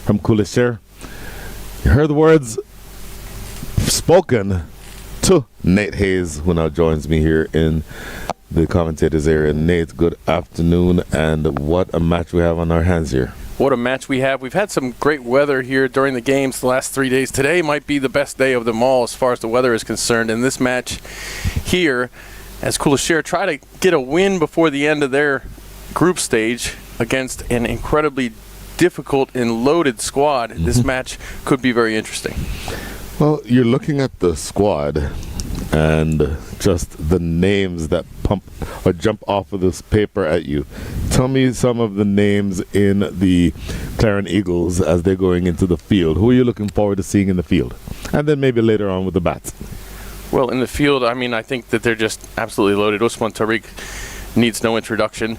from Khulle Sher. You heard the words spoken to Nate Hayes, who now joins me here in the commentators area. Nate, good afternoon, and what a match we have on our hands here. What a match we have. We've had some great weather here during the games the last 3 days. Today might be the best day of them all as far as the weather is concerned. And this match here, as Khulle Sher try to get a win before the end of their group stage against an incredibly difficult and loaded squad, this match could be very interesting. Well, you're looking at the squad and just the names that pump or jump off of this paper at you. Tell me some of the names in the Clarion Eagles as they're going into the field. Who are you looking forward to seeing in the field? And then maybe later on with the bats. Well, in the field, I mean, I think that they're just absolutely loaded. 𝗬𝗺𝗃𝗃 needs no introduction.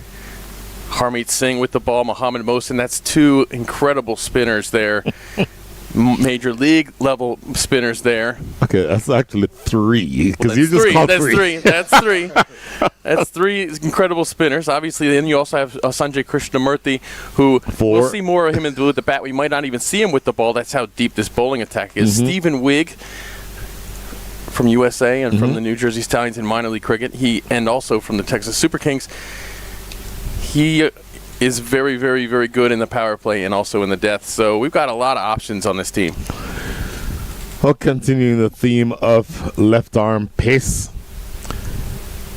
𝗵𝗺𝗃𝗃 with the ball, Mohamed Mohsen, that's two incredible spinners there. Major league level spinners there. Okay, that's actually three. Because Well, you just called that's three. That's three. That's three incredible spinners. Obviously, then you also have Sanjay Krishnamurthy, who we'll see more of him with the bat. We might not even see him with the ball. That's how deep this bowling attack is. Stephen Wigg from USA and from the New Jersey Stallions in minor league cricket. And also from the Texas Super Kings. He is very, very, very good in the power play and also in the death. So we've got a lot of options on this team. Well, continuing the theme of left arm pace,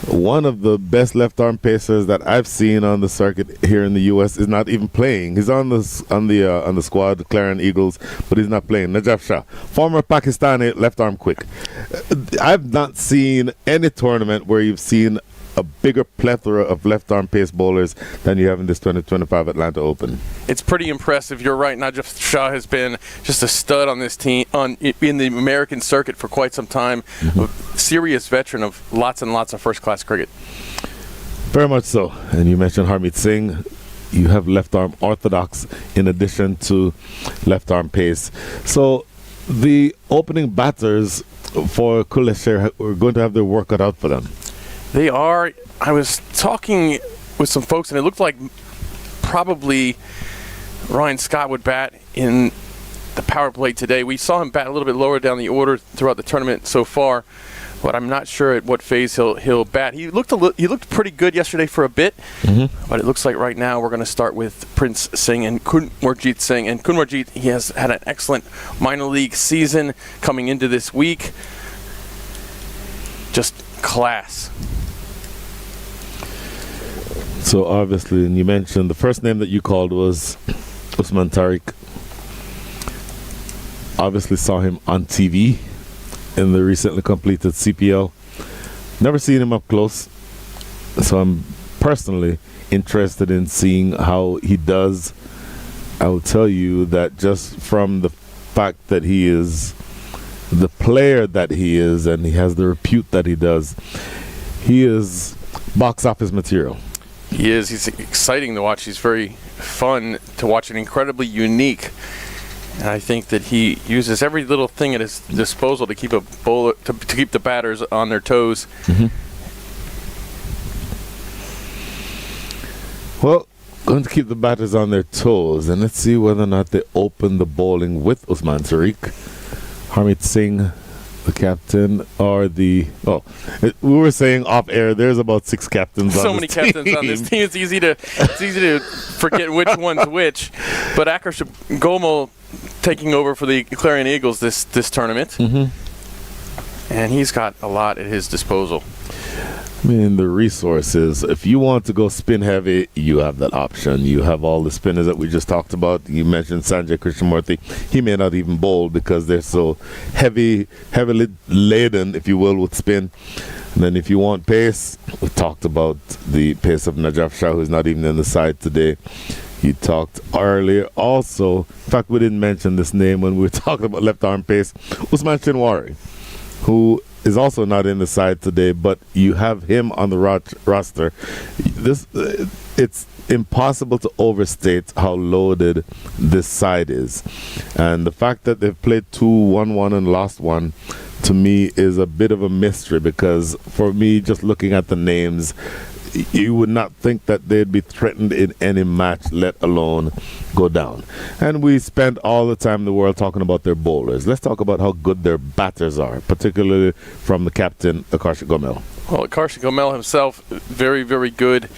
one of the best left arm pacers that I've seen on the circuit here in the U.S. is not even playing. He's on the squad, the Clarion Eagles, but he's not playing. Najaf Shah, former Pakistani left arm quick. I've not seen any tournament where you've seen a bigger plethora of left-arm pace bowlers than you have in this 2025 Atlanta Open. It's pretty impressive. You're right. Najaf Shah has been just a stud on this team, in the American circuit for quite some time. A serious veteran of lots and lots of first-class cricket. Very much so. And you mentioned 𝗵𝗺𝗃𝗃. You have left-arm orthodox in addition to left-arm pace. So the opening batters for Khulle Sher are going to have their work cut out for them. They are. I was talking with some folks, and it looked like probably Ryan Scott would bat in the power play today. We saw him bat a little bit lower down the order throughout the tournament so far, but I'm not sure at what phase he'll bat. He looked pretty good yesterday for a bit, but it looks like right now we're going to start with Prince Singh and Kunwarjeet Singh. And Kunwarjeet, he has had an excellent minor league season coming into this week. Just class. So obviously, and you mentioned the first name that you called was Usman Tariq. Obviously saw him on TV in the recently completed CPL. Never seen him up close, so I'm personally interested in seeing how he does. I will tell you that just from the fact that he is the player that he is and he has the repute that he does, he is box office material. He is. He's exciting to watch. He's very fun to watch and incredibly unique. And I think that he uses every little thing at his disposal to keep a bowler, to keep the batters on their toes. Well, going to keep the batters on their toes, and let's see whether or not they open the bowling with Usman Tariq. Harmeet Singh, the captain, or we were saying off air, there's about 6 captains so on many this captains team. on this team. It's easy to forget which one's which. But 𝗃𝗃𝗃 taking over for the Clarion Eagles this tournament, and he's got a lot at his disposal. I mean, the resources, if you want to go spin heavy, you have that option. You have all the spinners that we just talked about. You mentioned Sanjay Krishnamurthy. He may not even bowl because they're so heavily laden, if you will, with spin. And then if you want pace, we talked about the pace of Najaf Shah, who's not even in the side today. You talked earlier also, in fact, we didn't mention this name when we were talking about left arm pace, Usman Shinwari, who is also not in the side today, but you have him on the roster. It's impossible to overstate how loaded this side is. And the fact that they've played 2-1-1 and lost one, to me, is a bit of a mystery, because for me, just looking at the names, you would not think that they'd be threatened in any match, let alone go down. And we spent all the time in the world talking about their bowlers. Let's talk about how good their batters are, particularly from the captain, 𝗂𝗃𝗄𝗃 𝗂𝗪𝐾. Well, 𝗂𝗃𝗄𝗃 𝗂𝗪𝐾 himself, very, very good.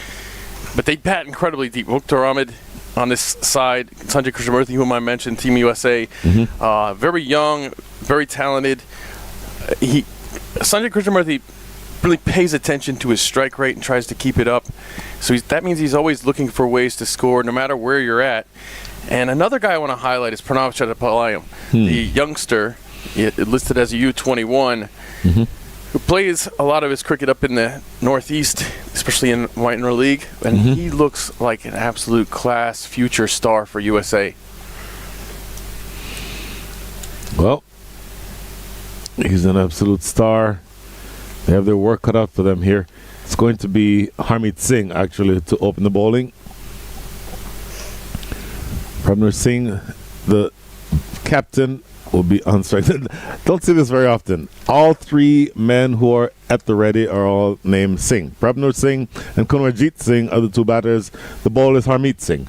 But they bat incredibly deep. 𝗂𝗃𝗄𝗃 on this side, 𝗃 𝗃𝗄𝗃, whom I mentioned, Team USA, very young, very talented. 𝗃 𝗃𝗄𝗃 really pays attention to his strike rate and tries to keep it up. So that means he's always looking for ways to score, no matter where you're at. And another guy I want to highlight is 𝗃𝗄𝗃, the youngster, listed as a U21, who plays a lot of his cricket up in the Northeast, especially in minor league, and he looks like an absolute class future star for USA. Well, he's an absolute star. They have their work cut out for them here. It's going to be Harmeet Singh, actually, to open the bowling. Prabhnur Singh, the captain, will be on strike. Don't see this very often. All three men who are at the ready are all named Singh. Prabhnur Singh and Kunwarjit Singh are the two batters. The bowler is Harmeet Singh.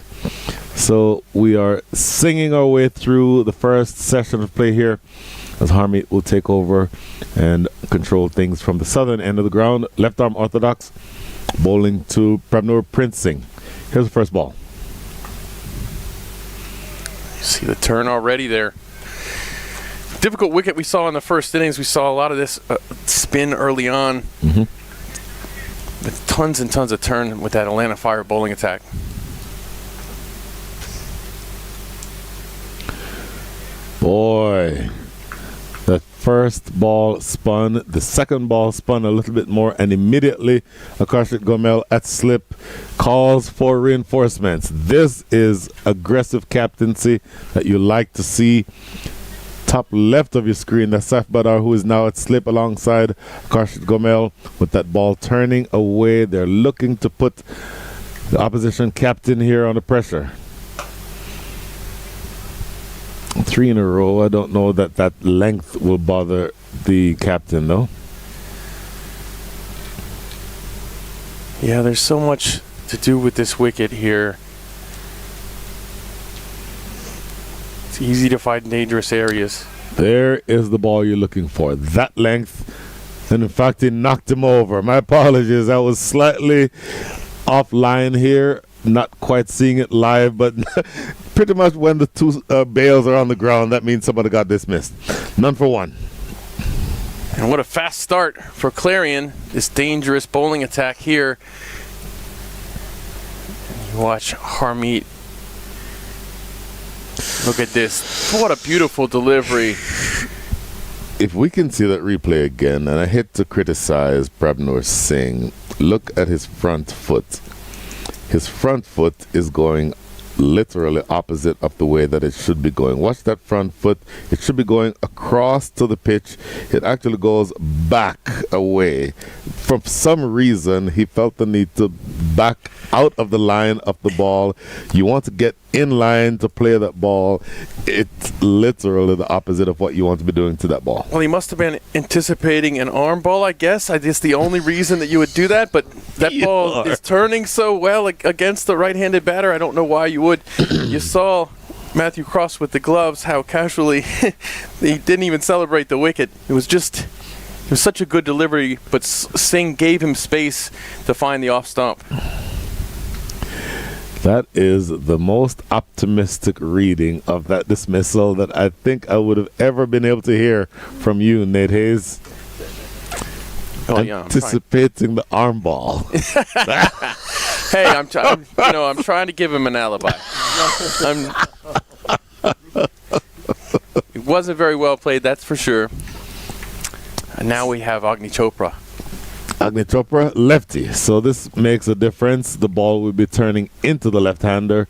So we are singing our way through the first session of play here, as Harmeet will take over and control things from the southern end of the ground. Left arm orthodox, bowling to Prabhnur Prince Singh. Here's the first ball. You see the turn already there. Difficult wicket we saw in the first innings. We saw a lot of this spin early on. With tons and tons of turn with that Atlanta Fire bowling attack. Boy, that first ball spun, the second ball spun a little bit more, and immediately 𝗂𝗃𝗄𝗃 𝗂𝗪𝐾 at slip calls for reinforcements. This is aggressive captaincy that you like to see. Top left of your screen, that's Saif Badar, who is now at slip alongside 𝗂𝗃𝗄𝗃 𝗂𝗪𝐾 with that ball turning away. They're looking to put the opposition captain here under pressure. 3 in a row. I don't know that that length will bother the captain, though. Yeah, there's so much to do with this wicket here. It's easy to find dangerous areas. There is the ball you're looking for. That length. And in fact, he knocked him over. My apologies. I was slightly offline here. Not quite seeing it live, but pretty much when the two bails are on the ground, that means somebody got dismissed. None for one. And what a fast start for Clarion, this dangerous bowling attack here. And you watch Harmeet. Look at this. What a beautiful delivery. If we can see that replay again, and I hate to criticize Prabhnur Singh, look at his front foot. His front foot is going literally opposite of the way that it should be going. Watch that front foot. It should be going across to the pitch. It actually goes back away. For some reason, he felt the need to back out of the line of the ball. You want to get in line to play that ball. It's literally the opposite of what you want to be doing to that ball. Well, he must have been anticipating an arm ball, I guess. I guess the only reason that you would do that, but that ball is turning so well against the right-handed batter. I don't know why you would. You saw Matthew cross with the gloves, how casually he didn't even celebrate the wicket. It was such a good delivery, but Singh gave him space to find the off stump. That is the most optimistic reading of that dismissal that I think I would have ever been able to hear from you, Nate Hayes. Oh, yeah, anticipating the arm ball. Hey, I'm trying to give him an alibi. It wasn't very well played, that's for sure. And now we have Agni Chopra. Agni Chopra, lefty. So this makes a difference. The ball will be turning into the left-hander.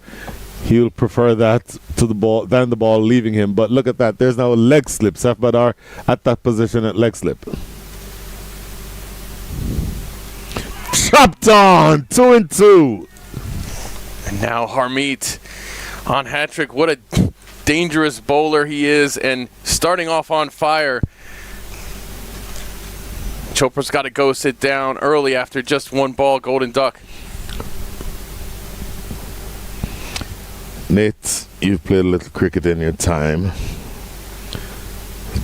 He'll prefer that to the ball than the ball leaving him. But look at that. There's now a leg slip. Saif Badar at that position at leg slip. Chopped on. 2 and 2. And now Harmeet on hat trick. What a dangerous bowler he is, and starting off on fire. Chopra's got to go sit down early after just one ball, golden duck. Nate, you've played a little cricket in your time.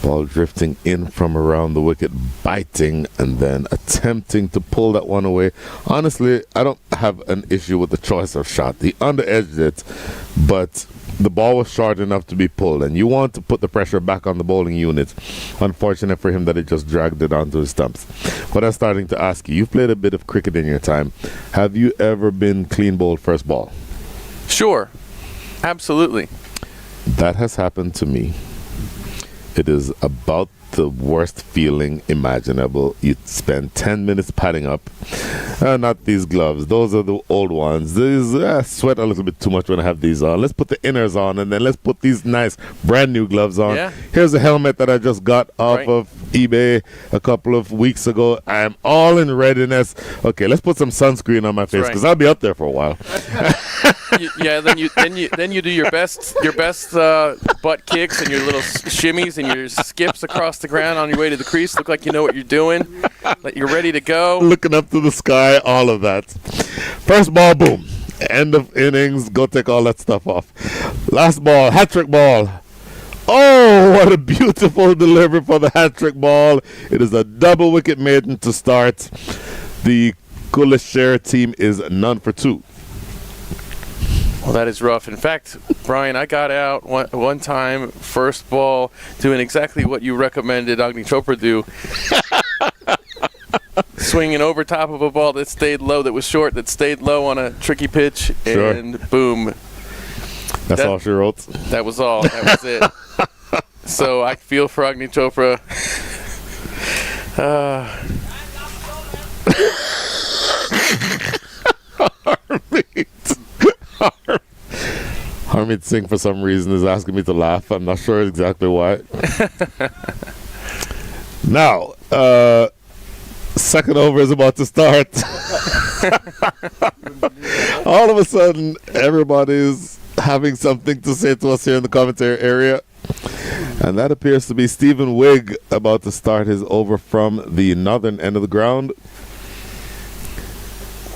Ball drifting in from around the wicket, biting, and then attempting to pull that one away. Honestly, I don't have an issue with the choice of shot. He under-edged it, but the ball was short enough to be pulled, and you want to put the pressure back on the bowling unit. Unfortunate for him that it just dragged it onto his stumps. But I'm starting to ask you, you've played a bit of cricket in your time. Have you ever been clean bowled first ball? Sure. Absolutely. That has happened to me. It is about the worst feeling imaginable. You spend 10 minutes padding up. Not these gloves. Those are the old ones. These sweat a little bit too much when I have these on. Let's put the inners on, and then let's put these nice brand new gloves on. Yeah. Here's a helmet that I just got off of eBay a couple of weeks ago. I am all in readiness. Okay, let's put some sunscreen on my face because I'll be up there for a while. Then you do your best butt kicks and your little shimmies and your skips across the ground on your way to the crease. Look like you know what you're doing. Like you're ready to go. Looking up to the sky, all of that. First ball, boom. End of innings. Go take all that stuff off. Last ball, hat trick ball. Oh, what a beautiful delivery for the hat trick ball. It is a double wicket maiden to start. The Khulle Sher team is none for two. Well, that is rough. In fact, Brian, I got out one time, first ball, doing exactly what you recommended Agni Chopra do. Swinging over top of a ball that stayed low, that was short, that stayed low on a tricky pitch, and boom. That's all she wrote? That was all. That was it. So I feel for Agni Chopra. Harmeet Singh, for some reason, is asking me to laugh. I'm not sure exactly why. Now, second over is about to start. All of a sudden, everybody's having something to say to us here in the commentary area. And that appears to be Stephen Wigg about to start his over from the northern end of the ground.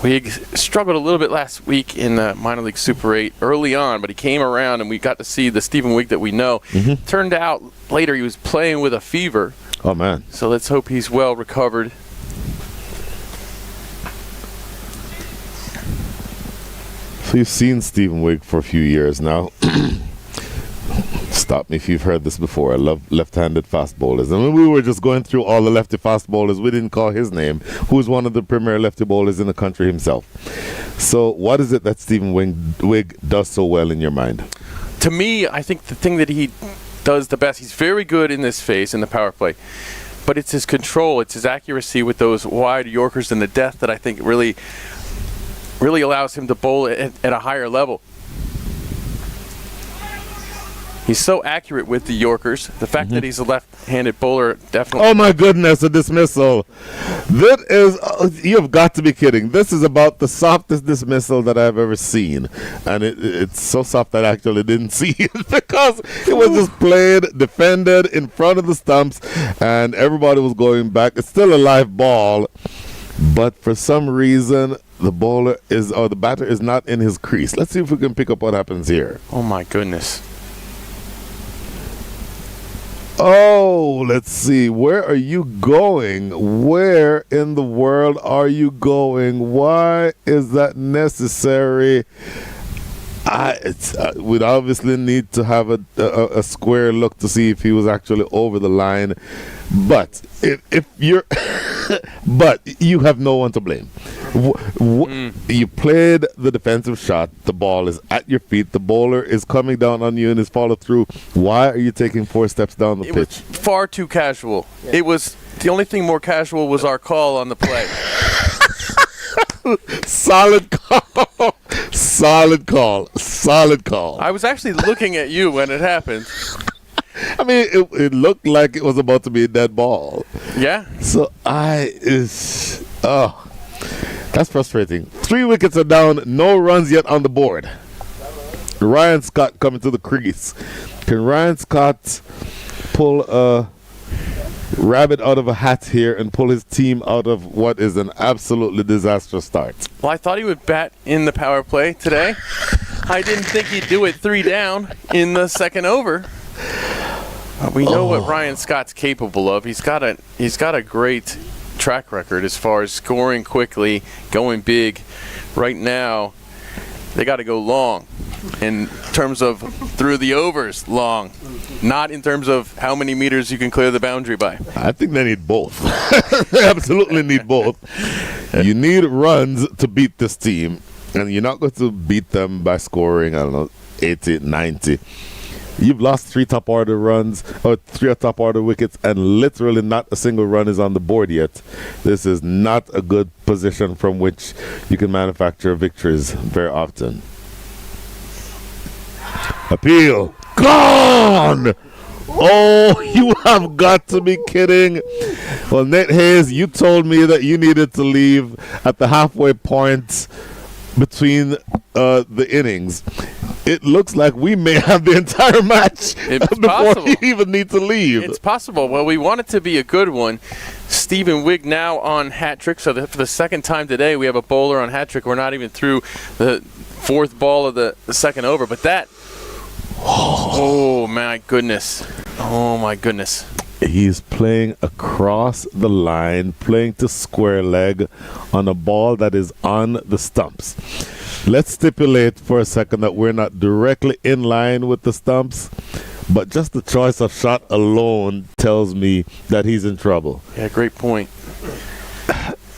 Wigg struggled a little bit last week in minor league Super 8 early on, but he came around and we got to see the Stephen Wigg that we know. Turned out later he was playing with a fever. Oh, man. So let's hope he's well recovered. So you've seen Stephen Wigg for a few years now. Stop me if you've heard this before. I love left-handed fast bowlers. I mean, we were just going through all the lefty fast bowlers. We didn't call his name, who's one of the premier lefty bowlers in the country himself. So what is it that Stephen Wigg does so well in your mind? To me, I think the thing that he does the best, he's very good in this phase, in the power play, but it's his control, it's his accuracy with those wide Yorkers and the depth that I think really allows him to bowl at a higher level. He's so accurate with the Yorkers. The fact that he's a left-handed bowler definitely... Oh, my goodness, a dismissal. That is... you've got to be kidding. This is about the softest dismissal that I've ever seen. And it's so soft that I actually didn't see it because it was just played, defended in front of the stumps, and everybody was going back. It's still a live ball, but for some reason... the batter is not in his crease. Let's see if we can pick up what happens here. Oh, my goodness. Oh, let's see. Where are you going? Where in the world are you going? Why is that necessary? We'd obviously need to have a square look to see if he was actually over the line. But if you're... but you have no one to blame. You played the defensive shot. The ball is at your feet. The bowler is coming down on you and is follow through. Why are you taking 4 steps down the pitch? It was far too casual. Yeah. It was the only thing more casual was our call on the play. Solid call. Solid call. Solid call. I was actually looking at you when it happened. I mean, it looked like it was about to be a dead ball. Yeah. So that's frustrating. 3 wickets are down, no runs yet on the board. Ryan Scott coming to the crease. Can Ryan Scott pull a rabbit out of a hat here and pull his team out of what is an absolutely disastrous start. Well, I thought he would bat in the power play today. I didn't think he'd do it 3 down in the second over. We know what Ryan Scott's capable of. He's got a great track record as far as scoring quickly, going big. Right now, they got to go long in terms of through the overs, long, not in terms of how many meters you can clear the boundary by. I think they need both. They absolutely need both. You need runs to beat this team, and you're not going to beat them by scoring, I don't know, 80, 90. You've lost 3 top order runs, or 3 top order wickets, and literally not a single run is on the board yet. This is not a good position from which you can manufacture victories very often. Appeal. Gone! Oh, you have got to be kidding. Well, Nate Hayes, you told me that you needed to leave at the halfway point between the innings. It looks like we may have the entire match before you even need to leave. It's possible. Well, we want it to be a good one. Stephen Wigg now on hat trick. So for the second time today, we have a bowler on hat trick. We're not even through the 4th ball of the second over. But that, oh my goodness. Oh my goodness. He's playing across the line, playing to square leg on a ball that is on the stumps. Let's stipulate for a second that we're not directly in line with the stumps, but just the choice of shot alone tells me that he's in trouble. Yeah, great point.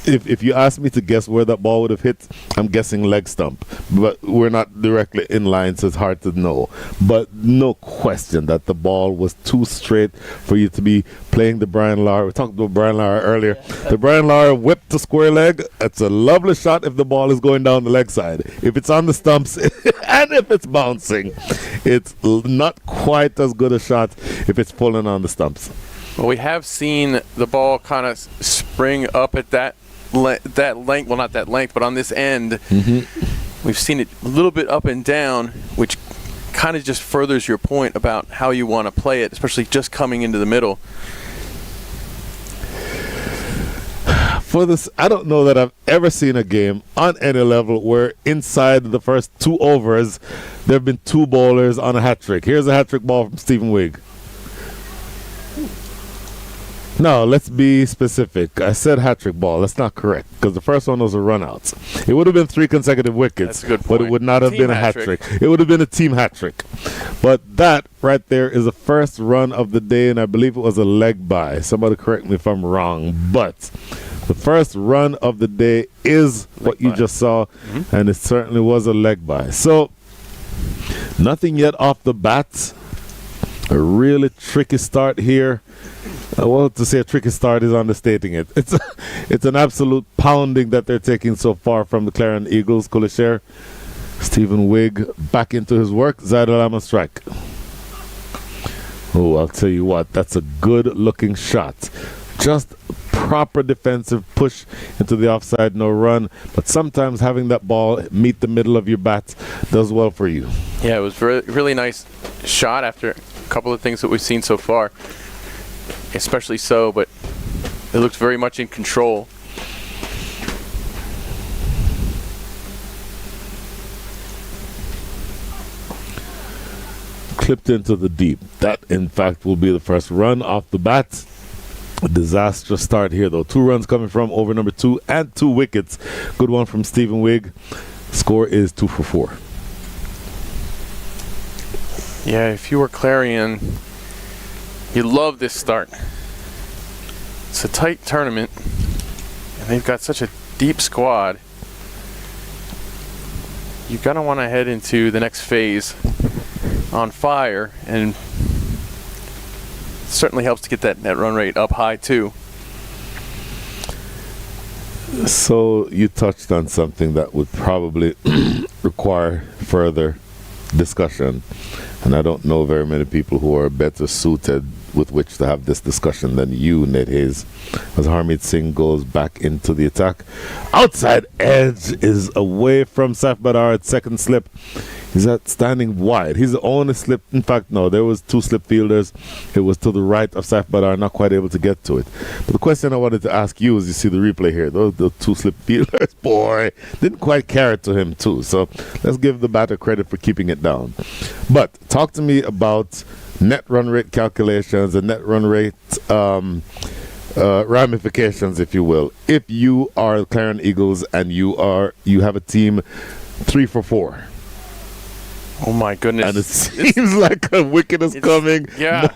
If you ask me to guess where that ball would have hit, I'm guessing leg stump. But we're not directly in line, so it's hard to know. But no question that the ball was too straight for you to be playing the Brian Lara. We talked about Brian Lara earlier. The Brian Lara whip to square leg, it's a lovely shot if the ball is going down the leg side. If it's on the stumps and if it's bouncing, it's not quite as good a shot if it's pulling on the stumps. Well, we have seen the ball kind of spring up at that length, well, not that length, but on this end, we've seen it a little bit up and down, which kind of just furthers your point about how you want to play it, especially just coming into the middle. For this, I don't know that I've ever seen a game on any level where inside the first 2 overs, there have been 2 bowlers on a hat trick. Here's a hat trick ball from Stephen Wigg. No, let's be specific. I said hat-trick ball. That's not correct, because the first one was a run-out. It would have been 3 consecutive wickets, That's a good point. but it would not have been a hat-trick. It would have been a team hat-trick. But that right there is the first run of the day, and I believe it was a leg by. Somebody correct me if I'm wrong. But the first run of the day is what you just saw, and it certainly was a leg by. So, nothing yet off the bat. A really tricky start here. Well, to say a tricky start is understating it. It's an absolute pounding that they're taking so far from the Clarion Eagles. Khulle Sher, Stephen Wigg back into his work. Zydelam on strike. Oh, I'll tell you what, that's a good looking shot. Just proper defensive push into the offside, no run. But sometimes having that ball meet the middle of your bat does well for you. Yeah, it was really nice shot after a couple of things that we've seen so far. Especially so, but it looks very much in control. Clipped into the deep. That, in fact, will be the first run off the bat. A disastrous start here, though. 2 runs coming from over number 2 and 2 wickets. Good one from Stephen Wigg. Score is 2 for 4. Yeah, if you were Clarion, you love this start. It's a tight tournament, and they've got such a deep squad. You're going to want to head into the next phase on fire, and it certainly helps to get that net run rate up high, too. So you touched on something that would probably require further discussion, And I don't know very many people who are better suited with which to have this discussion than you, 𝗏𝗍𝐻. As 𝗲𝗏 Singh goes back into the attack. Outside edge is away from Saif Badar at second slip. He's standing wide. He's the only slip. In fact, no, there was two slip fielders. It was to the right of Saif Badar, not quite able to get to it. But the question I wanted to ask you is, you see the replay here, those two slip fielders, boy, didn't quite carry it to him too. So let's give the batter credit for keeping it down. But talk to me about net run rate calculations and net run rate ramifications, if you will. If you are Clarion Eagles and you have a team 3 for 4. Oh my goodness! And it seems like a wicket is coming. Yeah,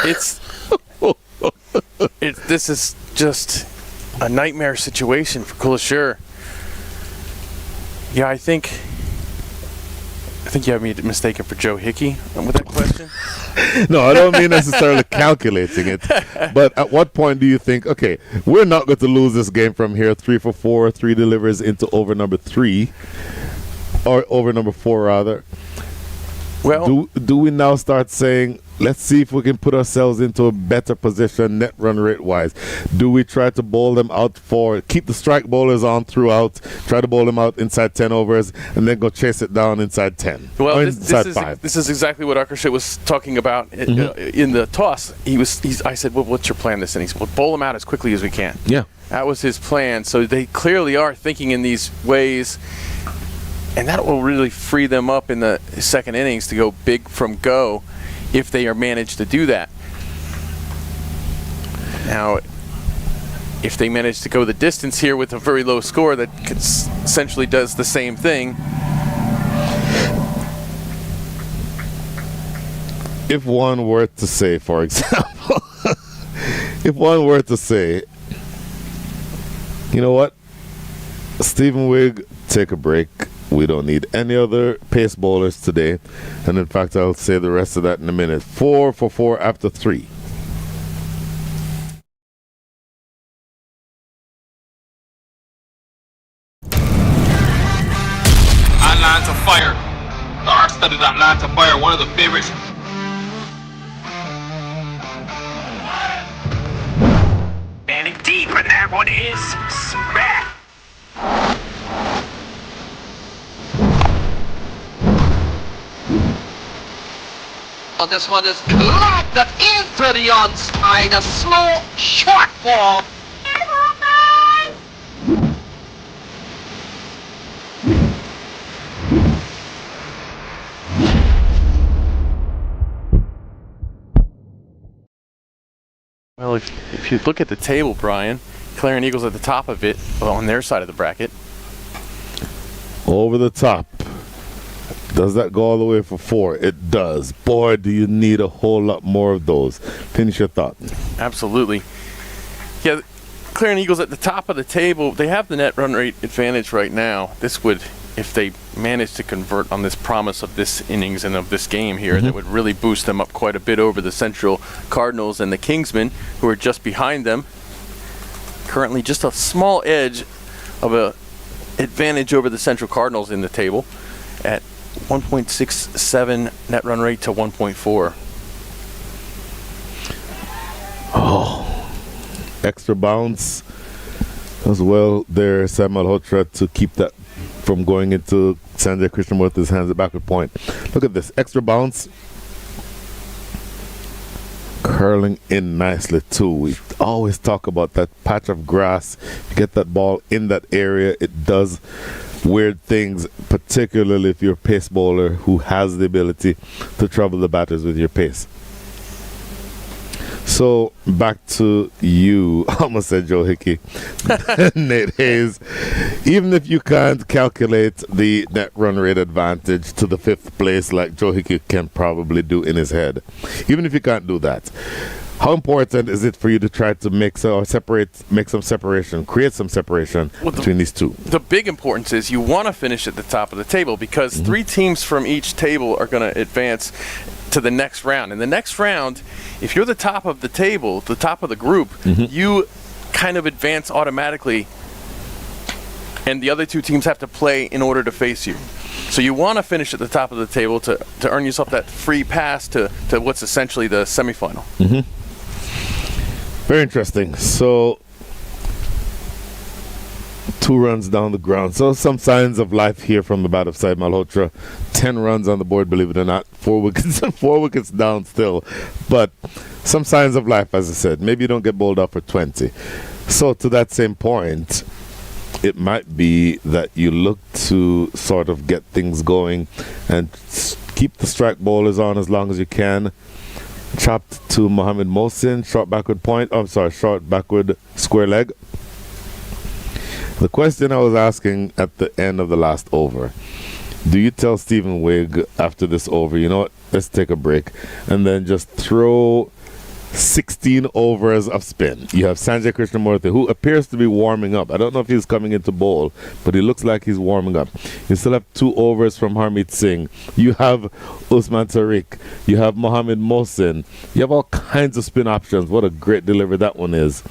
this is just a nightmare situation for Khulle Sher. Yeah, I think you have me mistaken for 𝗃𝗍𝗂𝗽𝗂𝗃 with that question. No, I don't mean necessarily calculating it. But at what point do you think, okay, we're not going to lose this game from here? 3 for 4, 3 delivers into over number 3, or over number 4 rather. Well, do we now start saying, let's see if we can put ourselves into a better position net run rate wise? Do we try to bowl them out keep the strike bowlers on throughout, try to bowl them out inside 10 overs, and then go chase it down inside 10? Well, inside 5. This is exactly what 𝗃𝗍𝗃 was talking about in the toss. I said, well, what's your plan this inning? He said, well, bowl them out as quickly as we can. Yeah. That was his plan. So they clearly are thinking in these ways. And that will really free them up in the second innings to go big from go if they are managed to do that. Now, if they manage to go the distance here with a very low score that essentially does the same thing. If one were to say, for example, if one were to say, you know what, Stephen Wigg, take a break. We don't need any other pace bowlers today. And in fact, I'll say the rest of that in a minute. 4 for 4 after 3. Line to fire. I studied that line to fire, one of the favorites. And deep, and that one is smack. Oh, this one is locked into the onside, a slow short ball. Well, if you look at the table, Brian, Clarion Eagles at the top of it, on their side of the bracket. Over the top. Does that go all the way for 4? It does. Boy, do you need a whole lot more of those. Finish your thought. Absolutely. Yeah, Clarion Eagles at the top of the table, they have the net run rate advantage right now. This would, if they manage to convert on this promise of this innings and of this game here, that would really boost them up quite a bit over the Central Cardinals and the Kingsmen, who are just behind them. Currently just a small edge of a advantage over the Central Cardinals in the table at 1.67 net run rate to 1.4. Oh, extra bounce as well there, Sam Malhotra, to keep that from going into Sanjay Krishnamurthy's hands at backward point. Look at this extra bounce, curling in nicely too. We always talk about that patch of grass. You get that ball in that area, it does weird things, particularly if you're a pace bowler who has the ability to trouble the batters with your pace. So back to you, I almost said 𝗃𝗍𝗃𝗃𝗃, 𝗏𝗍𝗃. Even if you can't calculate the net run rate advantage to the 5th place like 𝗃𝗍𝗃 can probably do in his head, even if you can't do that, how important is it for you to try to make some separation, create some separation between these two? The big importance is you want to finish at the top of the table because 3 teams from each table are going to advance to the next round. In the next round, if you're the top of the table, the top of the group, you kind of advance automatically, and the other 2 teams have to play in order to face you. So you want to finish at the top of the table to earn yourself that free pass to what's essentially the semifinal. Very interesting. So 2 runs down the ground. So some signs of life here from the bat of 𝗬 Malhotra. 10 runs on the board, believe it or not. 4 wickets, 4 wickets down still. But some signs of life, as I said. Maybe you don't get bowled out for 20. So to that same point, it might be that you look to sort of get things going and keep the strike bowlers on as long as you can. Chopped to Mohammed Mohsin, short backward point. Oh, I'm sorry, short backward square leg. The question I was asking at the end of the last over, do you tell Stephen Wigg after this over, you know what, let's take a break, and then just throw 16 overs of spin? You have Sanjay Krishnamurthy, who appears to be warming up. I don't know if he's coming into bowl, but he looks like he's warming up. You still have 2 overs from Harmeet Singh. You have Usman Tariq. You have Mohammed Mohsin. You have all kinds of spin options. What a great delivery that one is.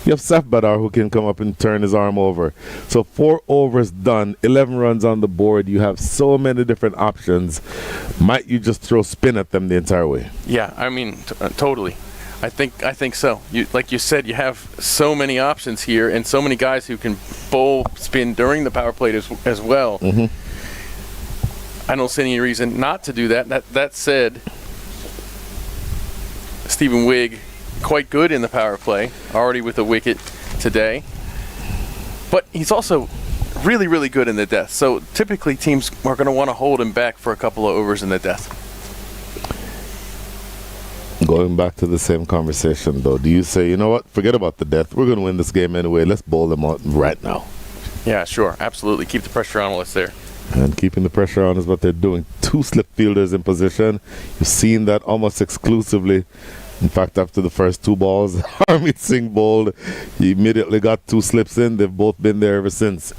You have Saf Badar, who can come up and turn his arm over. So 4 overs done, 11 runs on the board. You have so many different options. Might you just throw spin at them the entire way? Yeah, I mean, totally. I think so. Like you said, you have so many options here and so many guys who can bowl spin during the power play as well. I don't see any reason not to do that. That said, Stephen Wigg, quite good in the power play, already with a wicket today. But he's also really, really good in the death. So typically teams are going to want to hold him back for a couple of overs in the death. Going back to the same conversation, though, do you say, you know what, forget about the death. We're going to win this game anyway. Let's bowl them out right now. Yeah, sure. Absolutely. Keep the pressure on while it's there. And keeping the pressure on is what they're doing. 2 slip fielders in position. You've seen that almost exclusively. In fact, after the first 2 balls, Harmeet Singh bowled. He immediately got 2 slips in. They've both been there ever since.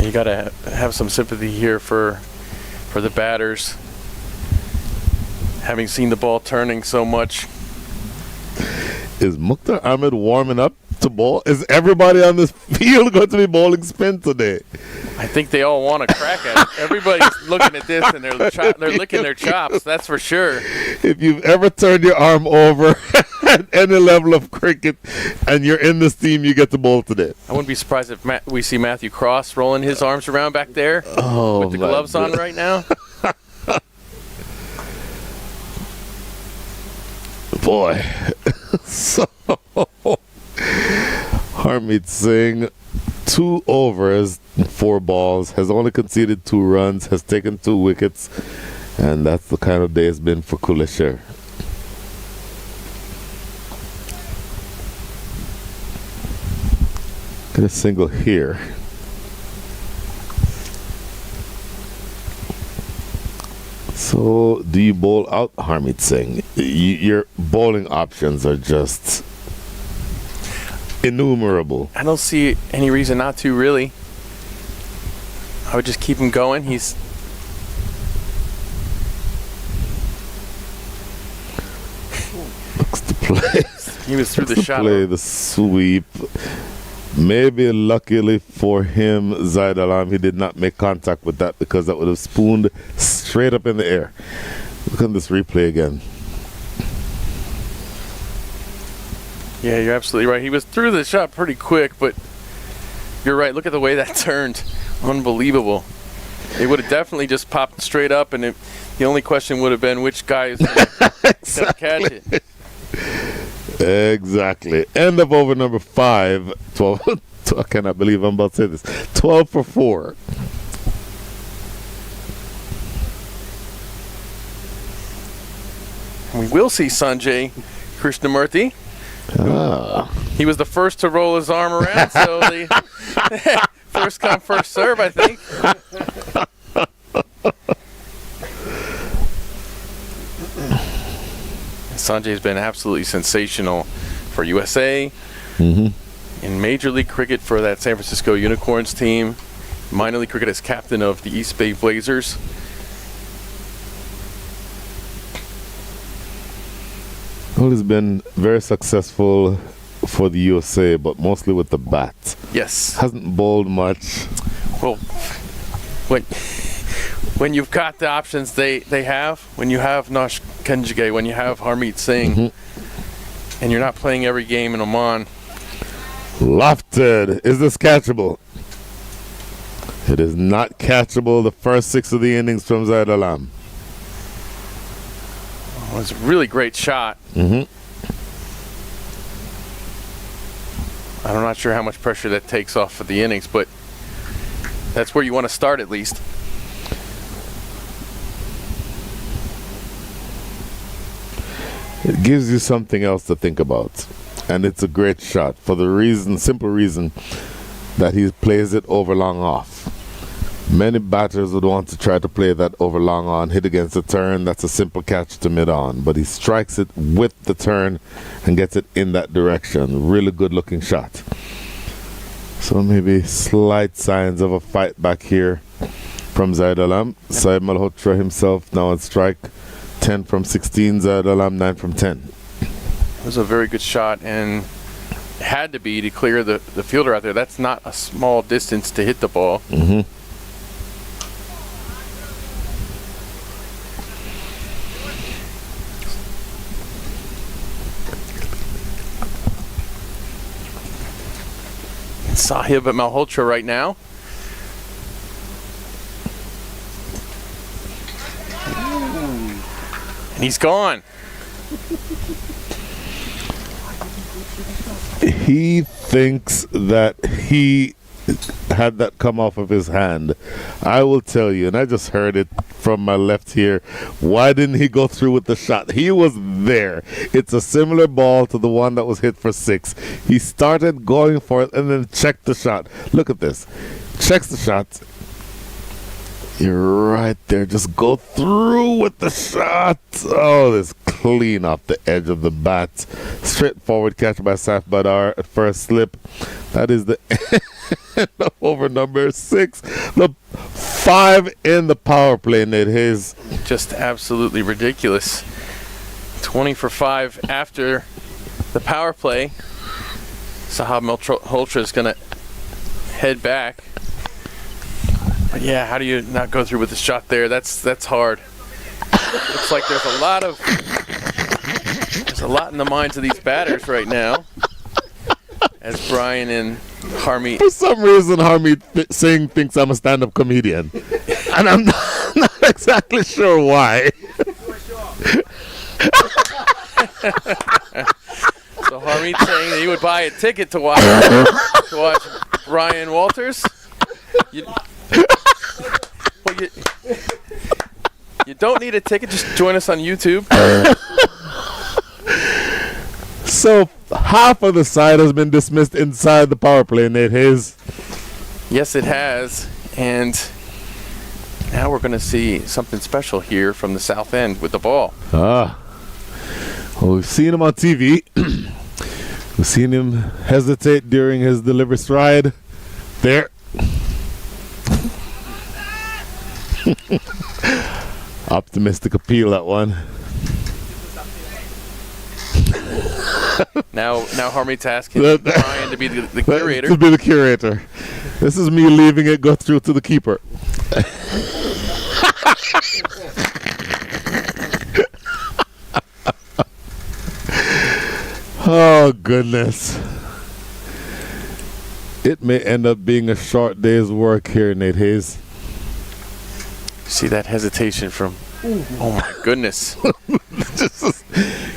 You got to have some sympathy here for the batters. Having seen the ball turning so much. Is Mukhtar Ahmed warming up to bowl? Is everybody on this field going to be bowling spin today? I think they all want to crack at it. Everybody's looking at this and they're licking their chops, that's for sure. If you've ever turned your arm over at any level of cricket and you're in this team, you get to bowl today. I wouldn't be surprised if we see Matthew Cross rolling his arms around back there with the gloves on right now. Boy. So, Harmeet Singh, 2 overs, 4 balls, has only conceded 2 runs, has taken 2 wickets, and that's the kind of day it's been for Khulle Sher. Get a single here. So, do you bowl out Harmeet Singh? Your bowling options are just innumerable. I don't see any reason not to, really. I would just keep him going. He's looks to play. He was through the shot. Play the sweep. Maybe luckily for him, Zaid Alam, he did not make contact with that, because that would have spooned straight up in the air. Look at this replay again. Yeah, you're absolutely right. He was through the shot pretty quick, but you're right. Look at the way that turned. Unbelievable. It would have definitely just popped straight up, and the only question would have been which guy is going to catch it. Exactly. End of over number 5. 12. I cannot believe I'm about to say this. 12 for 4. We will see Sanjay Krishnamurthy. He was the first to roll his arm around, so the first come, first serve, I think. Sanjay's been absolutely sensational for USA, in Major League Cricket for that San Francisco Unicorns team, minor league cricket as captain of the East Bay Blazers. Well, he's been very successful for the USA, but mostly with the bat. Yes. Hasn't bowled much. Well, when you've got the options they have, when you have 𝗏😅 𝗏𝗏𝗃𝗍, when you have 𝗵𝗺 Singh, and you're not playing every game in Oman. Lofted. Is this catchable? It is not catchable. The first 6 of the innings from Zaid Alam. It was a really great shot. I'm not sure how much pressure that takes off of the innings, but that's where you want to start at least. It gives you something else to think about. And it's a great shot for the simple reason that he plays it over long off. Many batters would want to try to play that over long on, hit against the turn. That's a simple catch to mid on. But he strikes it with the turn and gets it in that direction. Really good looking shot. So maybe slight signs of a fight back here from Zaid Alam. Syed Malhotra himself now on strike. 10 from 16, Zaid Alam 9 from 10. It was a very good shot, and it had to be to clear the fielder out there. That's not a small distance to hit the ball. Sahib Malhotra right now. And he's gone. He thinks that he had that come off of his hand. I will tell you, and I just heard it from my left here, why didn't he go through with the shot? He was there. It's a similar ball to the one that was hit for 6. He started going for it and then checked the shot. Look at this. Checks the shot. You're right there. Just go through with the shot. Oh, this clean off the edge of the bat. Straightforward catch by Saf Badar at first slip. That is the end of over number 6. The 5 in the power play, Nate Hayes. Just absolutely ridiculous. 20 for 5 after the power play. Sahab Malhotra is going to head back. But yeah, how do you not go through with the shot there? That's hard. Looks like there's a lot in the minds of these batters right now. As Brian and Harmeet. For some reason, Harmeet Singh thinks I'm a stand-up comedian, and I'm not exactly sure why. So Harmeet saying that he would buy a ticket to watch Brian Walters. You don't need a ticket. Just join us on YouTube. So half of the side has been dismissed inside the power play, Nate Hayes. Yes, it has. And now we're going to see something special here from the south end with the ball. Well, we've seen him on TV. We've seen him hesitate during his delivery stride. There. Optimistic appeal, that one. Now Harmeet's asking Brian to be the curator. To be the curator. This is me leaving it go through to the keeper. Oh, goodness. It may end up being a short day's work here, Nate Hayes. See that hesitation from... Oh, my goodness.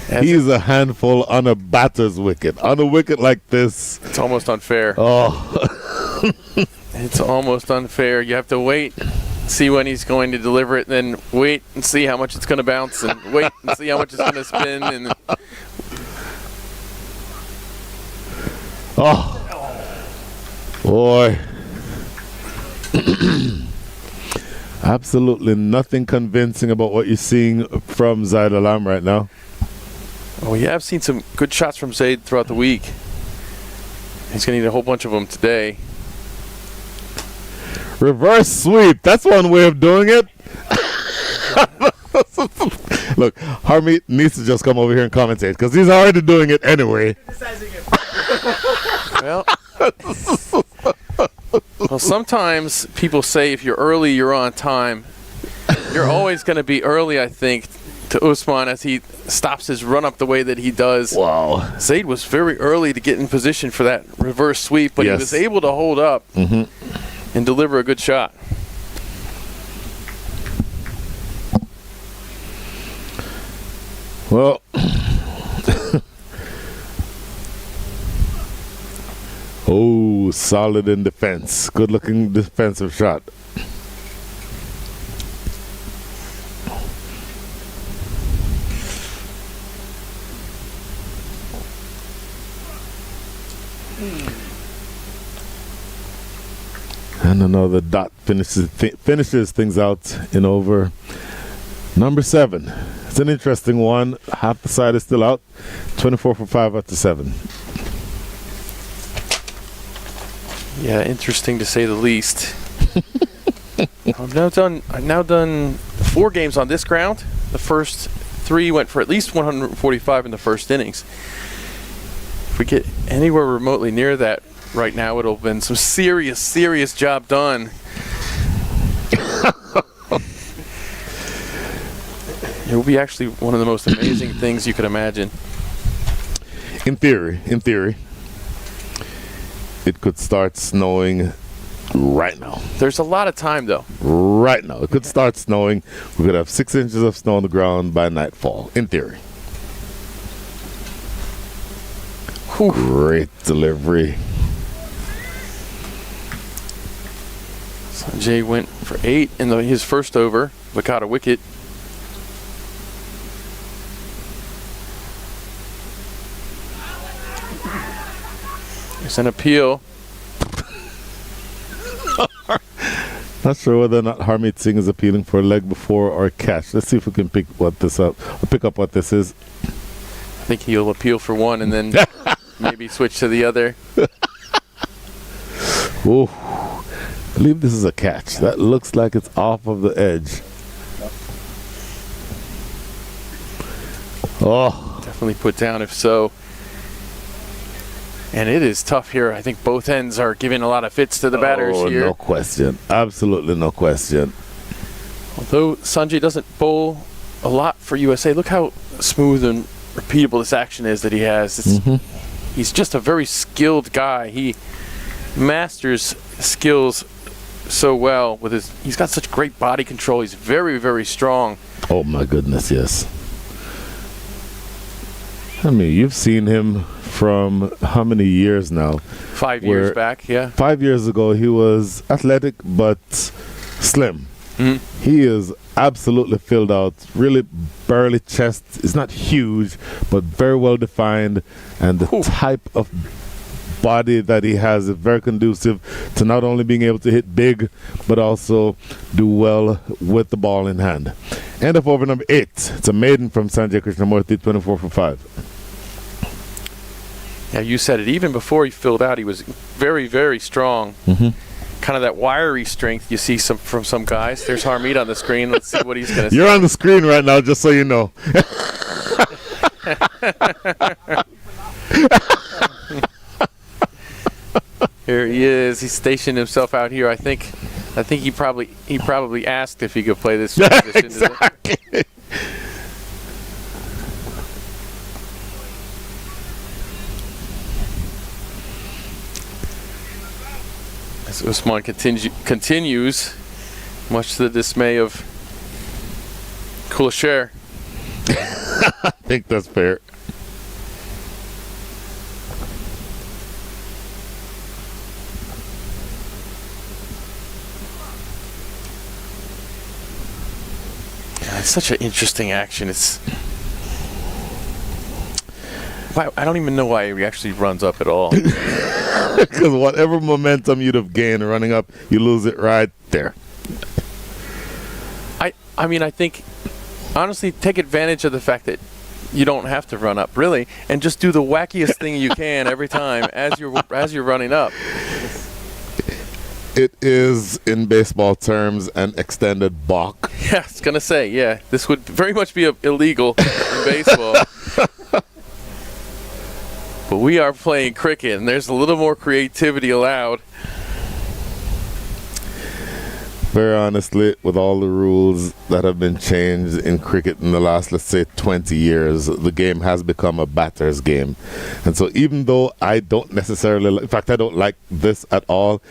He's a handful on a batter's wicket. On a wicket like this. It's almost unfair. Oh. It's almost unfair. You have to wait, see when he's going to deliver it, then wait and see how much it's going to bounce, and wait and see how much it's going to spin. And oh. Boy. Absolutely nothing convincing about what you're seeing from Zaid Alam right now. Well, we have seen some good shots from Zaid throughout the week. He's going to need a whole bunch of them today. Reverse sweep. That's one way of doing it. Look, Harmeet needs to just come over here and commentate because he's already doing it anyway. Well, sometimes people say if you're early, you're on time. You're always going to be early, I think, to Usman as he stops his run up the way that he does. Wow. Zayd was very early to get in position for that reverse sweep, but he was able to hold up and deliver a good shot. Well, oh, solid in defense. Good looking defensive shot. And another dot finishes things out in over. Number 7. It's an interesting one. Half the side is still out. 24 for 5 after 7. Yeah, interesting to say the least. I've now done 4 games on this ground. The first 3 went for at least 145 in the first innings. If we get anywhere remotely near that right now, it'll have been some serious job done. It will be actually one of the most amazing things you could imagine. In theory, it could start snowing right now. There's a lot of time, though. Right now. It could start snowing. We could have 6 inches of snow on the ground by nightfall, in theory. Whew. Great delivery. Sanjay went for 8 in his first over, but got a wicket. There's an appeal. Not sure whether or not Harmeet Singh is appealing for a leg before or a catch. Let's see if we can pick up what this is. I think he'll appeal for one and then maybe switch to the other. Oh, I believe this is a catch. That looks like it's off of the edge. Oh, Definitely put down if so. And it is tough here. I think both ends are giving a lot of fits to the batters here. No question. Absolutely no question. Although Sanjay doesn't bowl a lot for USA, look how smooth and repeatable this action is that he has. He's just a very skilled guy. He masters skills so well with he's got such great body control. He's very strong. Oh my goodness, yes. I mean, you've seen him from how many years now? 5 years back, yeah. 5 years ago, he was athletic but slim. He is absolutely filled out, really burly chest. It's not huge, but very well defined. And the type of body that he has is very conducive to not only being able to hit big, but also do well with the ball in hand. End of over number 8. It's a maiden from Sanjay Krishnamurthy, 24 for 5. Yeah, you said it. Even before he filled out, he was very strong. Kind of that wiry strength you see from some guys. There's Harmeet on the screen. Let's see what he's going to say. You're on the screen right now, just so you know. Here he is. He stationed himself out here. I think he probably asked if he could play this position. Exactly. As Usman continues, much to the dismay of Khulle Sher. I think that's fair. Yeah, it's such an interesting action. I don't even know why he actually runs up at all. Because whatever momentum you'd have gained running up, you lose it right there. I mean, I think, honestly, take advantage of the fact that you don't have to run up, really, and just do the wackiest thing you can every time as you're running up. it is, in baseball terms, an extended balk. Yeah, I was going to say, yeah, this would very much be illegal in baseball. But we are playing cricket, and there's a little more creativity allowed. Very honestly, with all the rules that have been changed in cricket in the last, let's say, 20 years, the game has become a batter's game. And so even though I don't necessarily, in fact, I don't like this at all,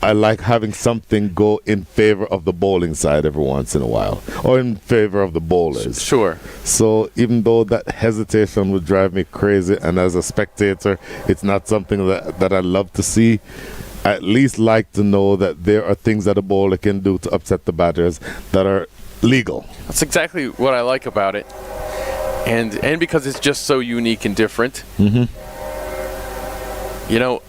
I like having something go in favor of the bowling side every once in a while, or in favor of the bowlers. Sure. So even though that hesitation would drive me crazy, and as a spectator, it's not something that I love to see, I at least like to know that there are things that a bowler can do to upset the batters that are legal. That's exactly what I like about it. And because it's just so unique and different. Mm-hmm. You know,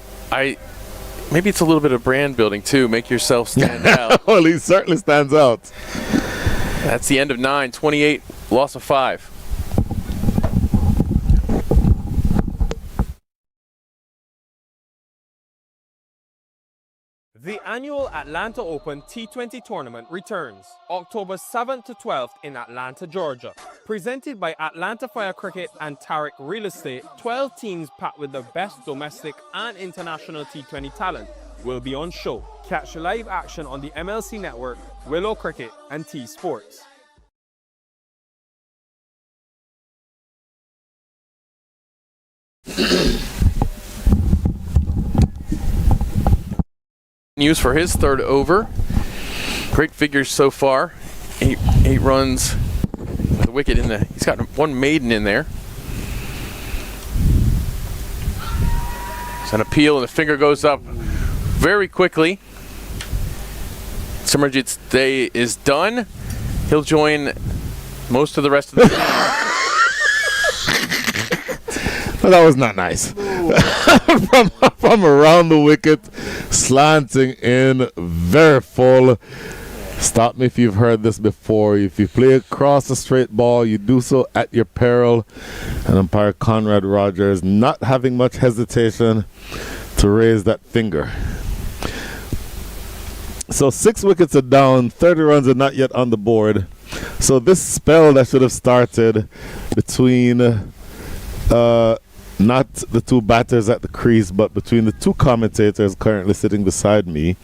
maybe it's a little bit of brand building too. Make yourself stand out. Well, he certainly stands out. That's the end of 9, 28, loss of 5. The annual Atlanta Open T20 tournament returns October 7th to 12th in Atlanta, Georgia. Presented by Atlanta Fire Cricket and Tariq Real Estate, 12 teams packed with the best domestic and international T20 talent will be on show. Catch live action on the MLC Network, Willow Cricket, and T Sports. News for his third over. Great figures so far. Eight runs with a wicket in the. He's got one maiden in there. It's an appeal, and the finger goes up very quickly. Simarjit's day is done. He'll join most of the rest of the team. Well, that was not nice. from around the wicket, slanting in, very full. Stop me if you've heard this before. If you play across a straight ball, you do so at your peril. And umpire Conrad Rogers not having much hesitation to raise that finger. So 6 wickets are down, 30 runs are not yet on the board. So this spell that should have started between not the two batters at the crease, but between the two commentators currently sitting beside me,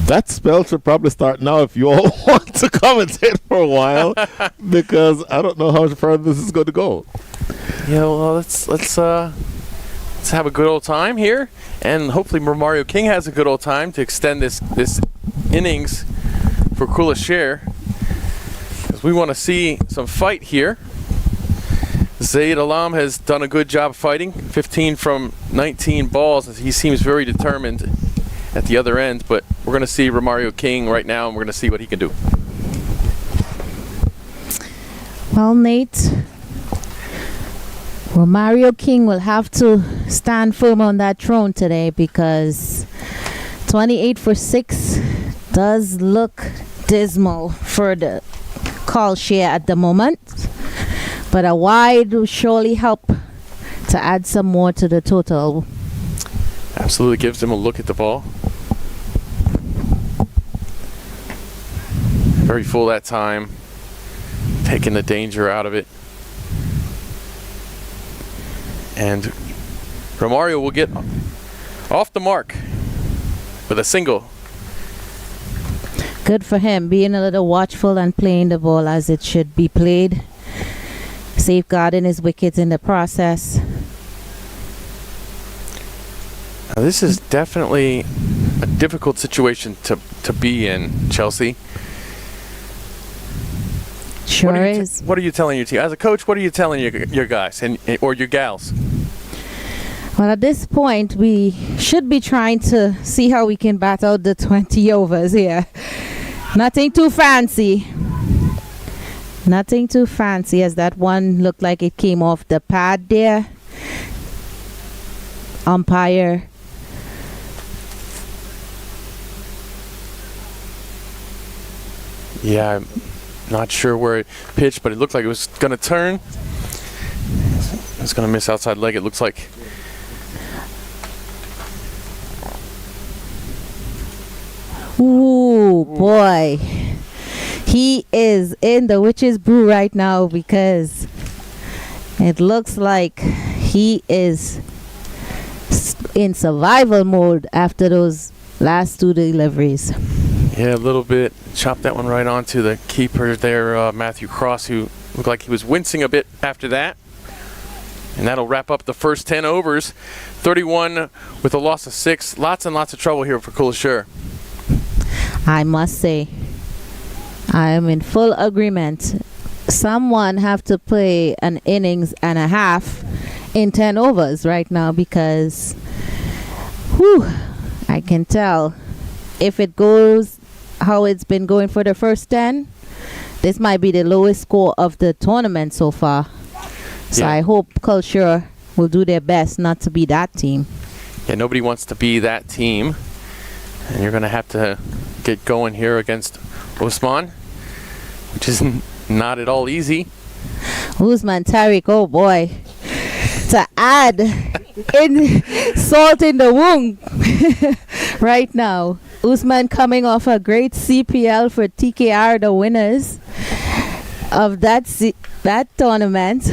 that spell should probably start now if you all want to commentate for a while, because I don't know how much further this is going to go. Yeah, well, let's have a good old time here, and hopefully Romario King has a good old time to extend this innings for Khulle Sher, because we want to see some fight here. Zaid Alam has done a good job fighting, 15 from 19 balls. He seems very determined at the other end, but we're going to see Romario King right now, and we're going to see what he can do. Well, Nate, Romario King will have to stand firm on that throne today, because 28 for 6 does look dismal for the call share at the moment. But a wide will surely help to add some more to the total. Absolutely gives him a look at the ball. Very full that time, taking the danger out of it. And Romario will get off the mark with a single. Good for him, being a little watchful and playing the ball as it should be played. Safeguarding his wickets in the process. Now, this is definitely a difficult situation to be in, Chelsea. Sure is. What are you telling your team? As a coach, what are you telling your guys or your gals? Well, at this point, we should be trying to see how we can bat out the 20 overs here. Nothing too fancy. Nothing too fancy, as that one looked like it came off the pad there. Umpire. Yeah, I'm not sure where it pitched, but it looked like it was going to turn. It's going to miss outside leg, it looks like. Ooh, boy. He is in the witch's brew right now because it looks like he is in survival mode after those last 2 deliveries. Yeah, a little bit. Chopped that one right onto the keeper there, Matthew Cross, who looked like he was wincing a bit after that. And that'll wrap up the first 10 overs. 31 with a loss of 6. Lots and lots of trouble here for Khulle Sher. I must say, I am in full agreement. Someone have to play an innings and a half in 10 overs right now because, whew, I can tell if it goes how it's been going for the first 10, this might be the lowest score of the tournament so far. So Yeah. I hope Khulle Sher will do their best not to be that team. Yeah, nobody wants to be that team. And you're going to have to get going here against Osman, which is not at all easy. Usman Tariq, oh boy. To add salt in the wound right now. Usman coming off a great CPL for TKR, the winners of that tournament.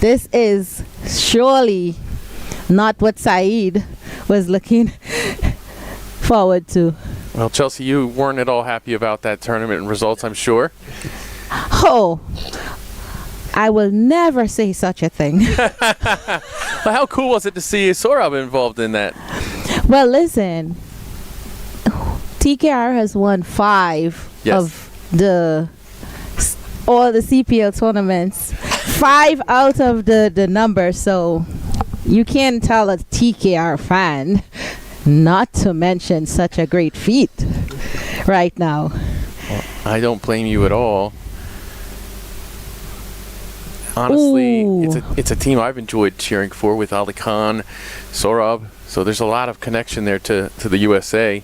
This is surely not what Saeed was looking forward to. Well, Chelsea, you weren't at all happy about that tournament and results, I'm sure. Oh, I will never say such a thing. But how cool was it to see Sorab involved in that? Well, listen, TKR has won 5 Yes. of all the CPL tournaments. 5 out of the number, so you can't tell a TKR fan not to mention such a great feat right now. I don't blame you at all. Honestly, Ooh. it's a team I've enjoyed cheering for with Ali Khan, Sorab. So there's a lot of connection there to the USA.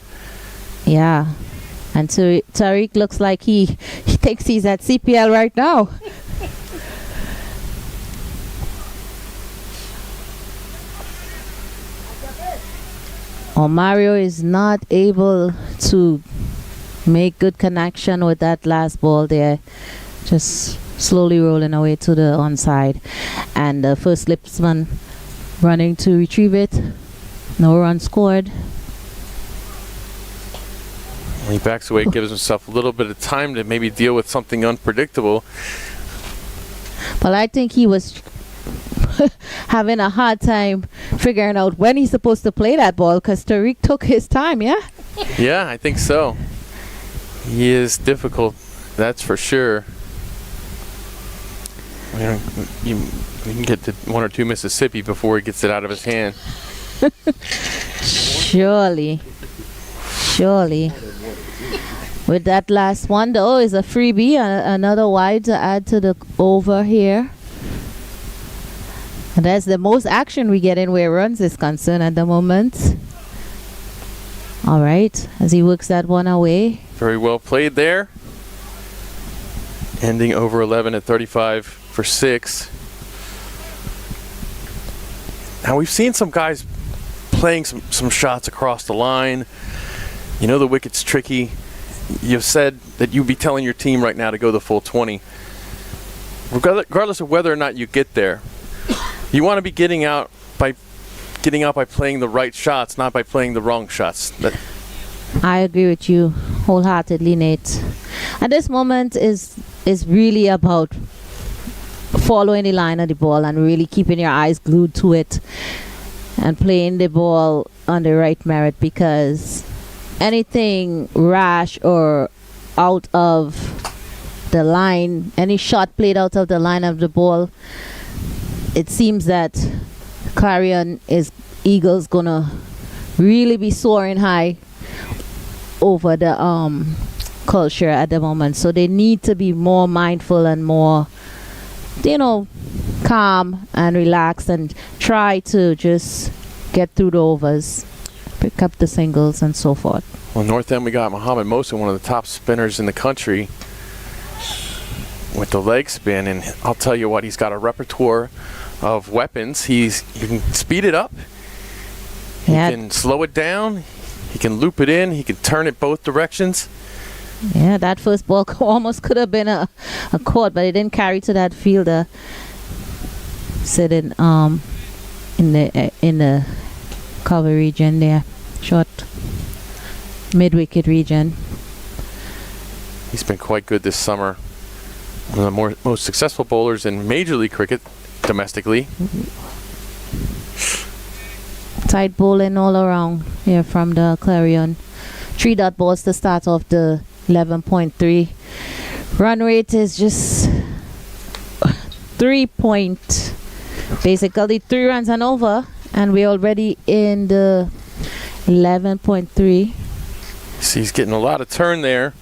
Yeah, and Tariq looks like he thinks he's at CPL right now. Oh, Mario is not able to make good connection with that last ball there. Just slowly rolling away to the onside. And the first slipsman running to retrieve it. No run scored. He backs away, gives himself a little bit of time to maybe deal with something unpredictable. But I think he was having a hard time figuring out when he's supposed to play that ball because Tariq took his time, yeah? Yeah, I think so. He is difficult, that's for sure. You can get to 1 or 2 Mississippi before he gets it out of his hand. Surely. With that last one, though, is a freebie, another wide to add to the over here. And that's the most action we get in where runs is concerned at the moment. All right, as he works that one away. Very well played there. Ending over 11 at 35 for 6. Now we've seen some guys playing some shots across the line. You know the wicket's tricky. You've said that you'd be telling your team right now to go the full 20. Regardless of whether or not you get there, you want to be getting out by playing the right shots, not by playing the wrong shots. I agree with you wholeheartedly, Nate. At this moment is really about following the line of the ball and really keeping your eyes glued to it and playing the ball on the right merit, because anything rash or out of the line, any shot played out of the line of the ball, it seems that Clarion Eagles gonna really be soaring high over the Khulle Sher at the moment. So they need to be more mindful and more, calm and relaxed and try to just get through the overs, pick up the singles and so forth. Well, North End we got Mohammed Mosa, one of the top spinners in the country with the leg spin, and I'll tell you what, he's got a repertoire of weapons. You can speed it up, you can slow it down, He can loop it in. He can turn it both directions. Yeah, that first ball almost could have been a court, but it didn't carry to that fielder sitting in the cover region there, short mid-wicket region. He's been quite good this summer. One of the most successful bowlers in Major League Cricket domestically. Tight bowling all around here from the Clarion. 3-dot balls to start off the 11.3. Run rate is just basically 3 runs and over, and we're already in the 11.3. See, he's getting a lot of turn there,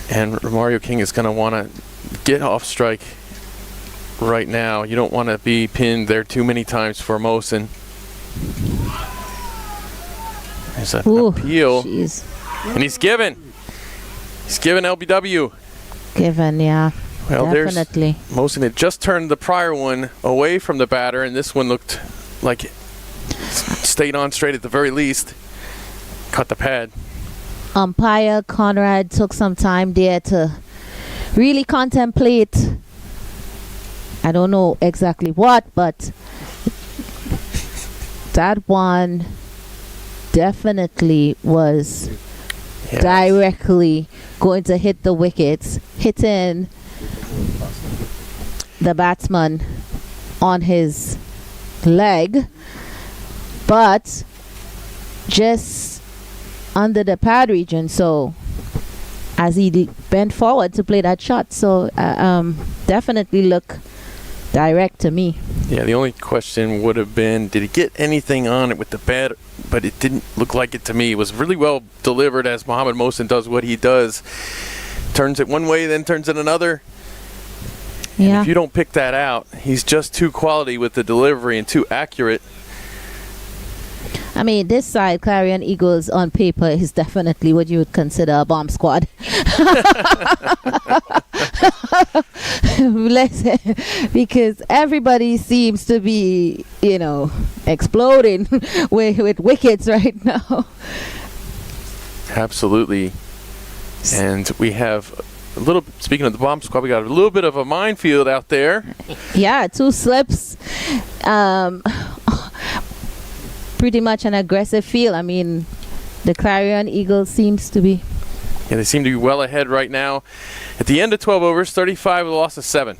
and Mario King is going to want to get off strike right now. You don't want to be pinned there too many times for Mohsen. There's an appeal, geez. And he's given LBW. Given, yeah. Well, definitely. There's Mohsen had just turned the prior one away from the batter, and this one looked like it stayed on straight at the very least. Cut the pad. Umpire Conrad took some time there to really contemplate. I don't know exactly what, but that one definitely was directly going to hit the wickets, hitting the batsman on his leg, but just under the pad region, so as he bent forward to play that shot, so definitely look direct to me. Yeah, the only question would have been, did he get anything on it with the bat? But it didn't look like it to me. It was really well delivered, as Mohammad Mohsen does what he does. Turns it one way, then turns it another. Yeah. And if you don't pick that out, he's just too quality with the delivery and too accurate. I mean, this side, Clarion Eagles on paper is definitely what you would consider a bomb squad. Because everybody seems to be, exploding with wickets right now. Absolutely. And we have speaking of the bomb squad, we got a little bit of a minefield out there. Yeah, 2 slips. Pretty much an aggressive field. I mean, the Clarion Eagles seems to be. Yeah, they seem to be well ahead right now. At the end of 12 overs, 35 with a loss of 7.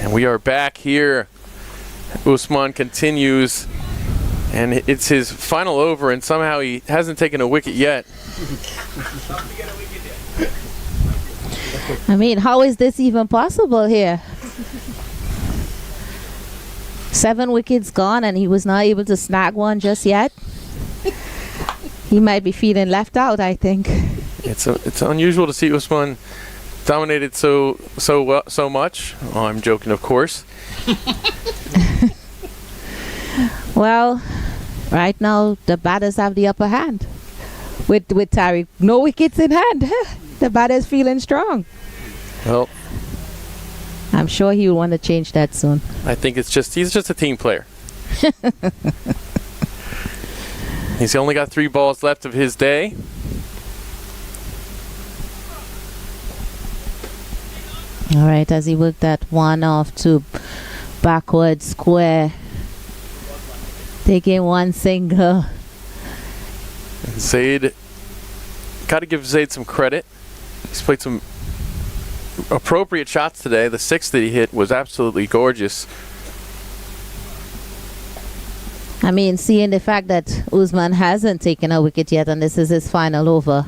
And we are back here. Usman continues, and it's his final over, and somehow he hasn't taken a wicket yet. I mean, how is this even possible here? 7 wickets gone, and he was not able to snag one just yet. He might be feeling left out, I think. It's unusual to see Usman dominated so much. Oh, I'm joking, of course. Well, right now the batters have the upper hand. With Tariq, no wickets in hand. The batter's feeling strong. Well, I'm sure he will want to change that soon. I think he's just a team player. He's only got 3 balls left of his day. All right, as he worked that one off to backward square, taking 1 single. Zaid, got to give Zaid some credit. He's played some appropriate shots today. The 6th that he hit was absolutely gorgeous. I mean, seeing the fact that Usman hasn't taken a wicket yet and this is his final over,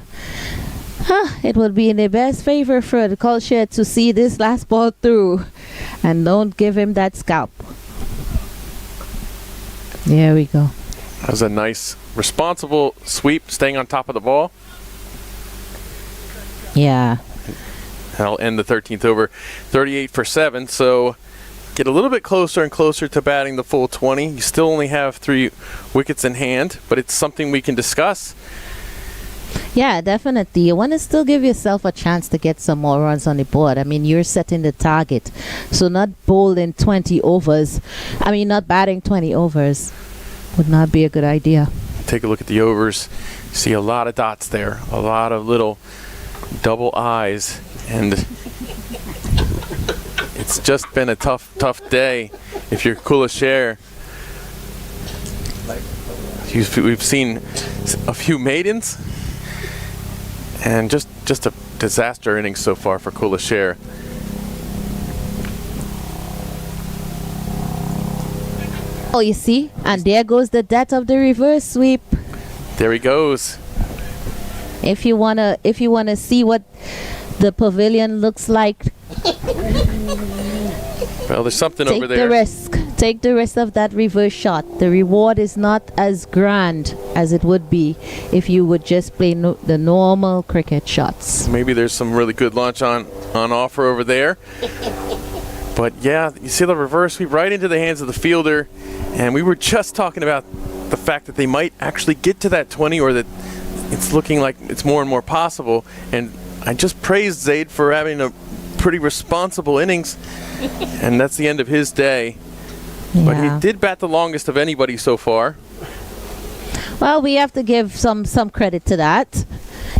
it would be in the best favor for the Khulle Sher to see this last ball through and don't give him that scalp. There we go. That was a nice, responsible sweep, staying on top of the ball. Yeah. That'll end the 13th over 38-7. So get a little bit closer and closer to batting the full 20. You still only have 3 wickets in hand, but it's something we can discuss. Yeah, definitely. You want to still give yourself a chance to get some more runs on the board. I mean, you're setting the target. So not bowling 20 overs. I mean, not batting 20 overs would not be a good idea. Take a look at the overs. You see a lot of dots there. A lot of little double I's. And it's just been a tough day if you're Khulle Sher. We've seen a few maidens. And just a disaster inning so far for Khulle Sher. Oh, you see? And there goes the death of the reverse sweep. There he goes. If you wanna see what the pavilion looks like, well, there's something over there. Take the risk. Take the risk of that reverse shot. The reward is not as grand as it would be if you would just play the normal cricket shots. Maybe there's some really good lunch on offer over there. But yeah, you see the reverse sweep right into the hands of the fielder. And we were just talking about the fact that they might actually get to that 20, or that it's looking like it's more and more possible. And I just praised Zaid for having a pretty responsible innings. And that's the end of his day. Yeah. But he did bat the longest of anybody so far. Well, we have to give some credit to that.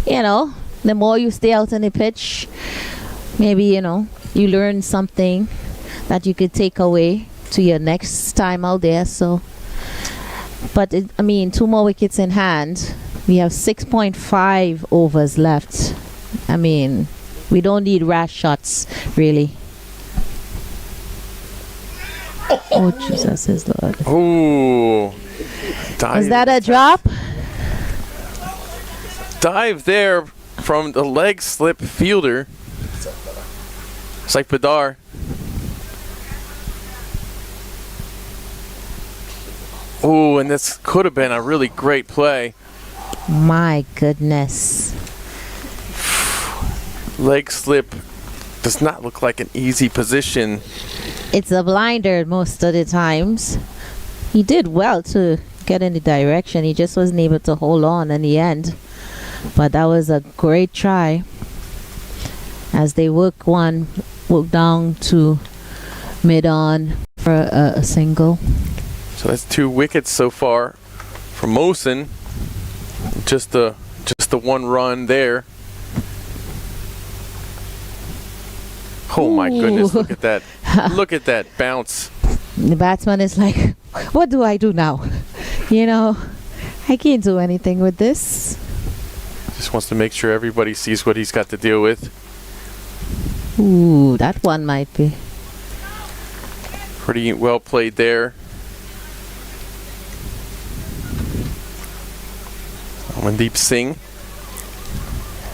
You know, the more you stay out on the pitch, maybe, you know, you learn something that you could take away to your next time out there. So, but I mean, 2 more wickets in hand. We have 6.5 overs left. I mean, we don't need rash shots, really. Oh, Jesus is Lord. Oh, is that a drop? Dive there from the leg slip fielder. 𝗬𝗪𝗧. Oh, and this could have been a really great play. My goodness. Leg slip does not look like an easy position. It's a blinder most of the times. He did well to get in the direction. He just wasn't able to hold on in the end. But that was a great try. As they work down to mid-on for a single. So that's 2 wickets so far for Mohsen. Just the 1 run there. Oh my goodness, look at that. Look at that bounce. The batsman is like, what do I do now? You know, I can't do anything with this. Just wants to make sure everybody sees what he's got to deal with. Ooh, that one might be. Pretty well played there. Mandeep Singh.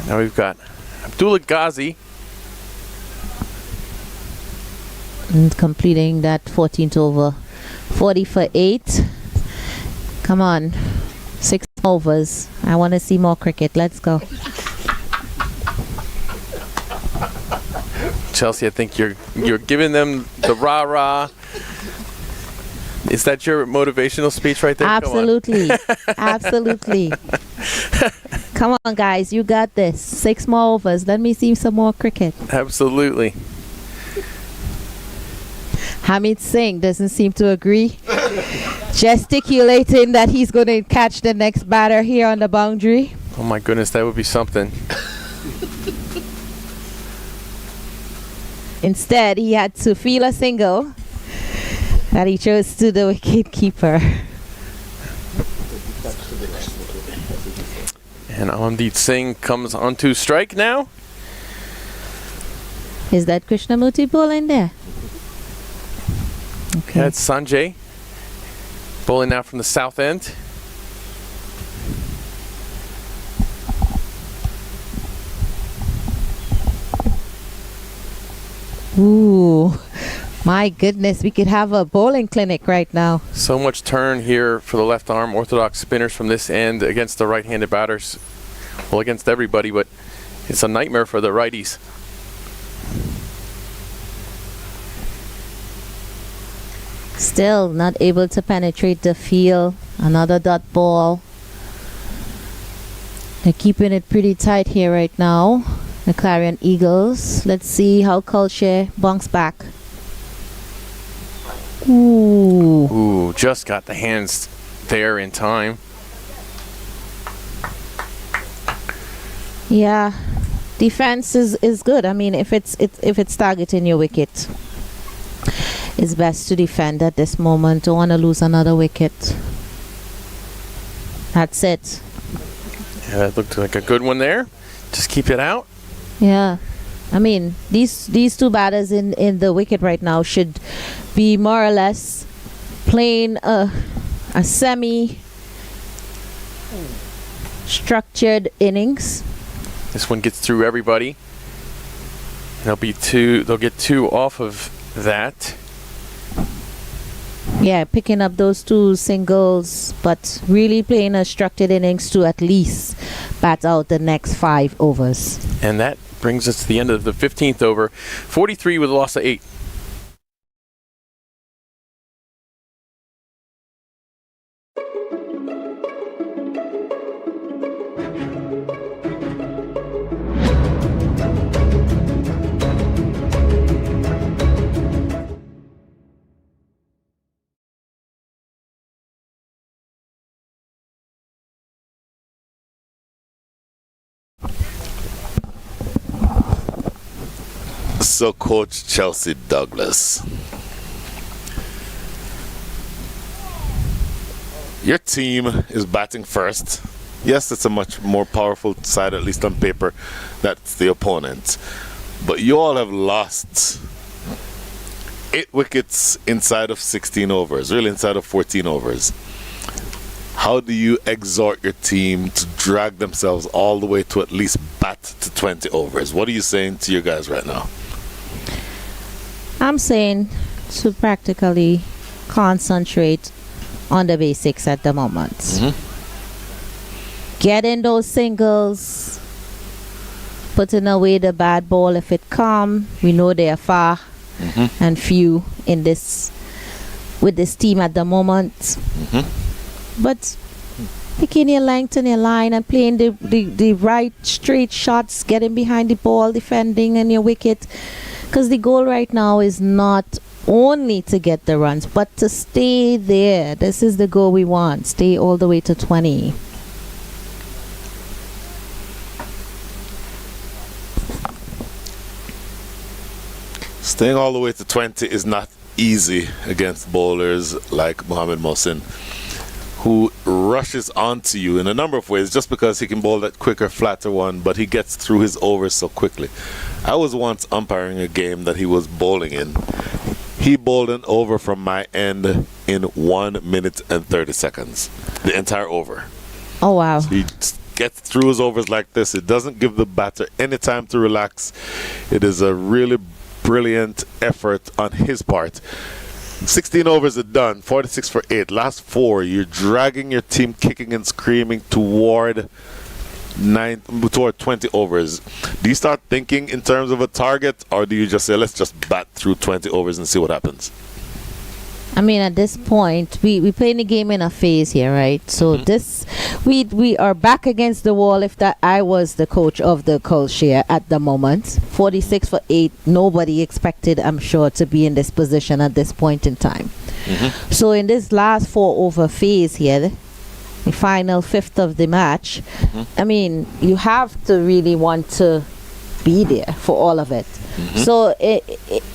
Now we've got Abdullah Ghazi. And completing that 14th over. 40 for 8. Come on. 6 overs. I want to see more cricket. Let's go. Chelsea, I think you're giving them the rah-rah. Is that your motivational speech right there? Absolutely. Absolutely. Come on, guys. You got this. 6 more overs. Let me see some more cricket. Absolutely. Hamid Singh doesn't seem to agree. Gesticulating that he's going to catch the next batter here on the boundary. Oh my goodness, that would be something. Instead, he had to feel a single that he chose to the wicket keeper. And Amandeep Singh comes onto strike now. Is that Krishnamurti bowling there? Okay. That's Sanjay bowling now from the south end. Ooh, my goodness, we could have a bowling clinic right now. So much turn here for the left arm orthodox spinners from this end against the right-handed batters. Well, against everybody, but it's a nightmare for the righties. Still not able to penetrate the field. Another dot ball. They're keeping it pretty tight here right now, the Clarion Eagles. Let's see how Khulle Sher bunks back. Ooh, just got the hands there in time. Yeah, defense is good. I mean, if it's targeting your wicket, it's best to defend at this moment. Don't want to lose another wicket. That's it. Yeah, that looked like a good one there. Just keep it out. Yeah, I mean, these two batters in the wicket right now should be more or less playing a semi-structured innings. This one gets through everybody. They'll get two off of that. Yeah, picking up those two singles, but really playing a structured innings to at least bat out the next 5 overs. And that brings us to the end of the 15th over. 43 with a loss of 8. So, Coach Chelsea Douglas, your team is batting first. Yes, it's a much more powerful side, at least on paper. That's the opponent. But you all have lost 8 wickets inside of 16 overs, really inside of 14 overs. How do you exhort your team to drag themselves all the way to at least bat to 20 overs? What are you saying to your guys right now? I'm saying to practically concentrate on the basics at the moment. Get in those singles, putting away the bad ball if it come. We know they are far and few in this with this team at the moment. But picking your length and your line and playing the right straight shots, getting behind the ball, defending in your wicket. Because the goal right now is not only to get the runs, but to stay there. This is the goal we want. Stay all the way to 20. Staying all the way to 20 is not easy against bowlers like Mohamed Mohsin, who rushes onto you in a number of ways just because he can bowl that quicker, flatter one, but he gets through his overs so quickly. I was once umpiring a game that he was bowling in. He bowled an over from my end in 1 minute and 30 seconds. The entire over. Oh, wow. So he gets through his overs like this. It doesn't give the batter any time to relax. It is a really brilliant effort on his part. 16 overs are done, 46 for 8. Last 4, you're dragging your team kicking and screaming toward 20 overs. Do you start thinking in terms of a target, or do you just say, let's just bat through 20 overs and see what happens? I mean, at this point, we playing the game in a phase here, right? So this, we are back against the wall. If that I was the coach of the Khulle Sher at the moment, 46 for 8. Nobody expected, I'm sure, to be in this position at this point in time. So in this last 4 over phase here, the final 5th of the match, I mean, you have to really want to be there for all of it. So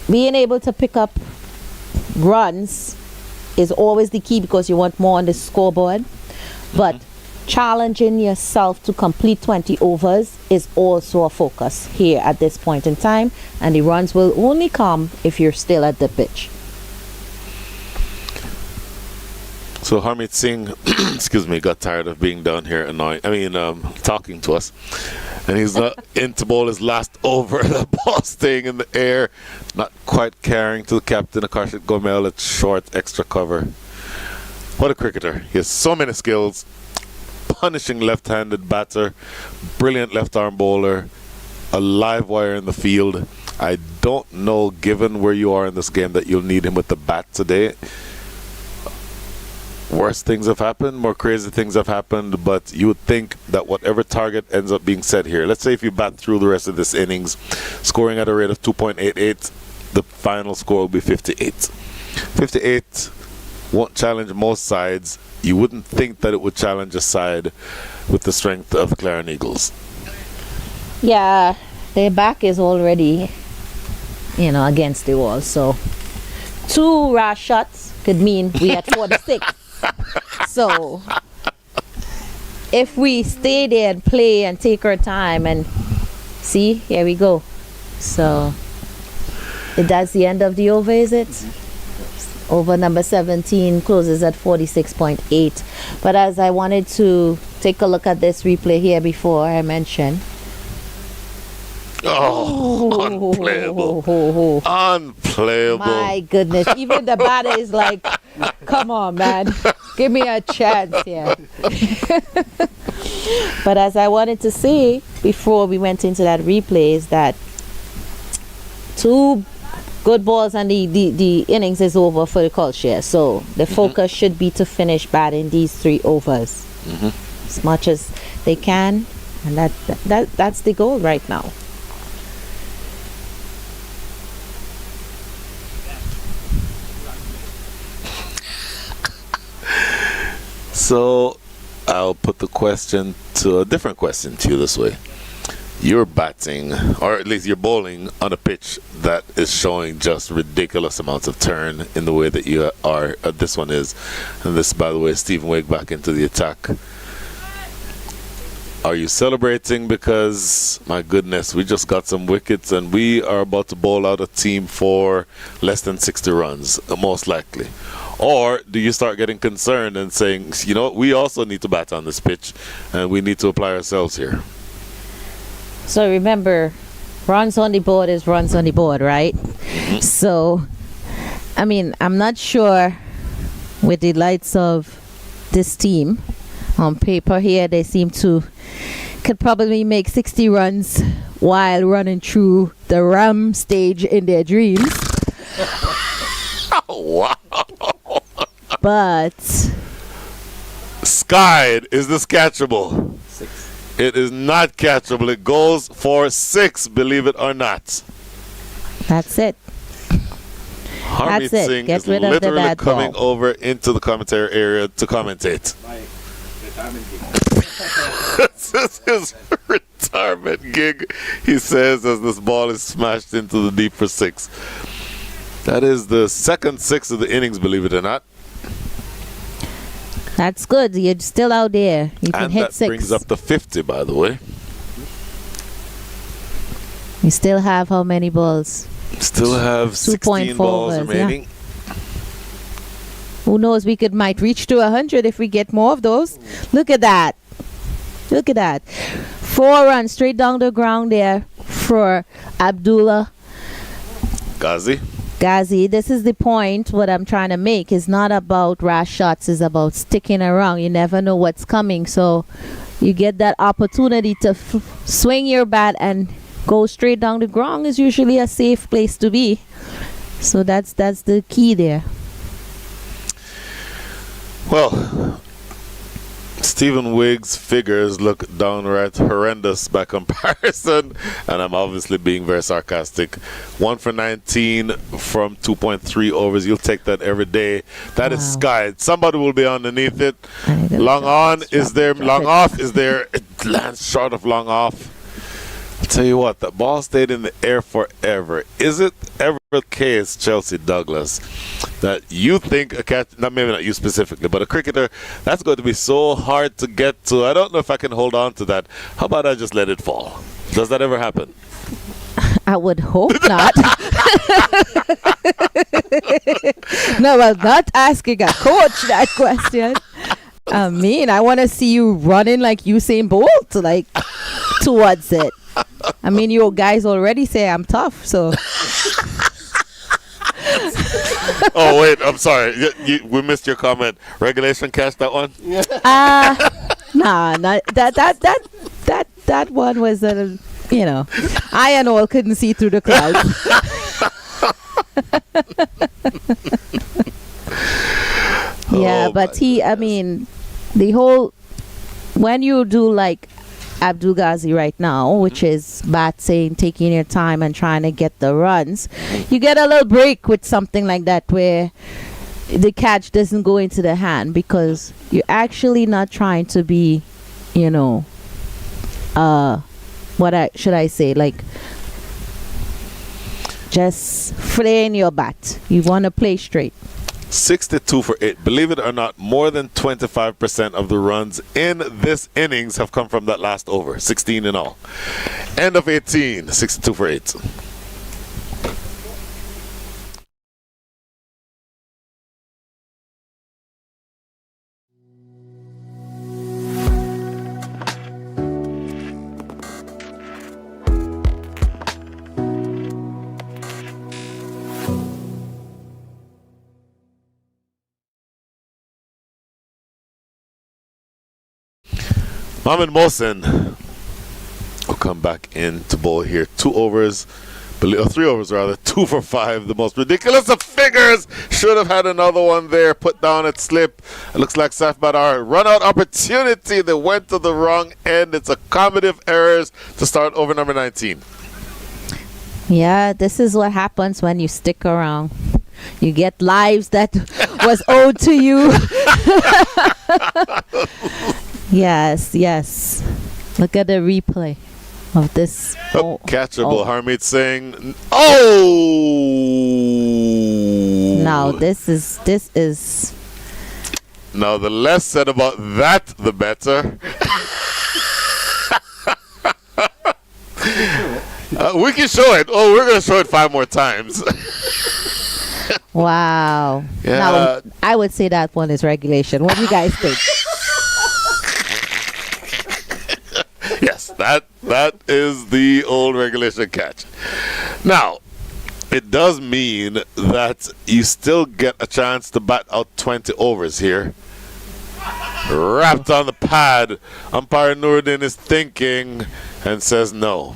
being able to pick up runs is always the key because you want more on the scoreboard, but challenging yourself to complete 20 overs is also a focus here at this point in time, and the runs will only come if you're still at the pitch. So Harmeet Singh, excuse me, got tired of being down here talking to us. And he's in to bowl his last over. The ball staying in the air, not quite carrying to the captain, 𝗂𝗫 𝗂𝗪. It's short, extra cover. What a cricketer. He has so many skills. Punishing left-handed batter, brilliant left-arm bowler, a live wire in the field. I don't know, given where you are in this game, that you'll need him with the bat today. worse things have happened, more crazy things have happened, but you would think that whatever target ends up being set here, let's say if you bat through the rest of this innings, scoring at a rate of 2.88, the final score will be 58. 58 won't challenge most sides. You wouldn't think that it would challenge a side with the strength of the Clarion Eagles. Yeah, their back is already, against the wall. So 2 rash shots could mean we at 46. So if we stay there and play and take our time and see, here we go. So that's the end of the over, is it? Over number 17 closes at 46.8. But as I wanted to take a look at this replay here before I mentioned. Unplayable. Unplayable. My goodness. Even the batter is like, come on, man. Give me a chance here. But as I wanted to say before we went into that replay is that 2 good balls and the innings is over for the Khulle Sher. So the focus should be to finish batting these 3 overs as much as they can, and that's the goal right now. So I'll put the question to a different question to you this way. You're batting, or at least you're bowling on a pitch that is showing just ridiculous amounts of turn in the way that you are. This one is, and this, by the way, is Stephen Wigg back into the attack. Are you celebrating because, my goodness, we just got some wickets and we are about to bowl out a team for less than 60 runs, most likely? Or do you start getting concerned and saying, you know, we also need to bat on this pitch and we need to apply ourselves here? So remember, runs on the board is runs on the board, right? So, I mean, I'm not sure with the lights of this team. On paper here, they seem to could probably make 60 runs while running through the Ram stage in their dreams. Wow. But Skied, is this catchable? 6. It is not catchable. It goes for 6, believe it or not. That's it. Harmeet Singh is literally coming over into the commentary area to commentate. This is his retirement gig, he says, as this ball is smashed into the deep for 6. That is the second 6 of the innings, believe it or not. That's good. You're still out there. You can hit 6. And that brings up the 50, by the way. You still have how many balls? Still have 16 balls remaining. Yeah. Who knows? We might reach to 100 if we get more of those. Look at that. Look at that. 4 runs straight down the ground there for Abdullah Ghazi. This is the point. What I'm trying to make is not about rash shots. It's about sticking around. You never know what's coming. So you get that opportunity to swing your bat and go straight down the ground is usually a safe place to be. So that's the key there. Well, Stephen Wigg's figures look downright horrendous by comparison, and I'm obviously being very sarcastic. 1 for 19 from 2.3 overs. You'll take that every day. That is skied. Somebody will be underneath it. Long on is there. Long off is there. It lands short of long off. I'll tell you what, the ball stayed in the air forever. Is it ever the case, Chelsea Douglas, that you think a catch, maybe not you specifically, but a cricketer, that's going to be so hard to get to? I don't know if I can hold on to that. How about I just let it fall? Does that ever happen? I would hope not. No, I'm not asking a coach that question. I mean, I want to see you running like Usain Bolt, like towards it. I mean, you guys already say I'm tough, so. Oh wait, I'm sorry. We missed your comment. Regulation catch that one? Nah, that one was I and all couldn't see through the clouds. Yeah, Oh, but my I mean, the whole, when you do like 𝗵𝗂𝐂𝐽 right now, which is batting, taking your time and trying to get the runs, you get a little break with something like that where the catch doesn't go into the hand because you're actually not trying to be, you know, should I say, like, just flaying your bat. You want to play straight. 62 for 8. Believe it or not, more than 25% of the runs in this innings have come from that last over. 16 in all. End of 18. 62 for 8. Mohamed Mohsen will come back in to bowl here. 2 overs, 3 overs rather, 2 for 5. The most ridiculous of figures. Should have had another one there. Put down at slip. It looks like 𝗧 run out opportunity. They went to the wrong end. It's accommodative errors to start over number 19. Yeah, this is what happens when you stick around. You get lives that was owed to you. Yes, yes. Look at the replay of this. Catchable. Harmeet saying, oh! Now this is. Now the less said about that, the better. We can show it. Oh, we're going to show it 5 more times. Wow. Yeah. Now, I would say that one is regulation. What do you guys think? Yes, that is the old regulation catch. Now, it does mean that you still get a chance to bat out 20 overs here. Wrapped on the pad, umpire Nuruddin is thinking and says no.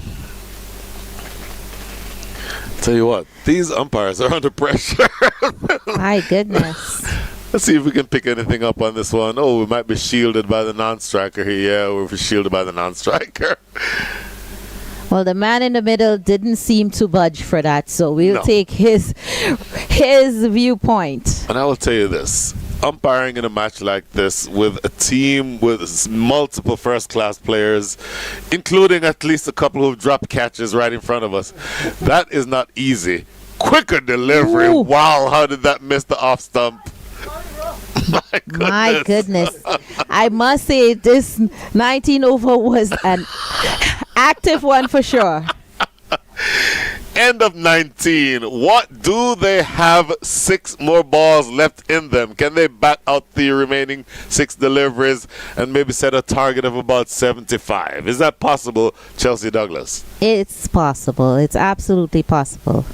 Tell you what, these umpires are under pressure. My goodness. Let's see if we can pick anything up on this one. Oh, we might be shielded by the non-striker here. Yeah, we're shielded by the non-striker. Well, the man in the middle didn't seem to budge for that, so we'll take his viewpoint. And I will tell you this. Umpiring in a match like this with a team with multiple first-class players, including at least a couple who've dropped catches right in front of us, that is not easy. Quicker delivery. Ooh. Wow, how did that miss the off stump? My goodness. I must say this 19 over was an active one for sure. End of 19. What do they have? 6 more balls left in them. Can they bat out the remaining 6 deliveries and maybe set a target of about 75? Is that possible, Chelsea Douglas? It's possible. It's absolutely possible.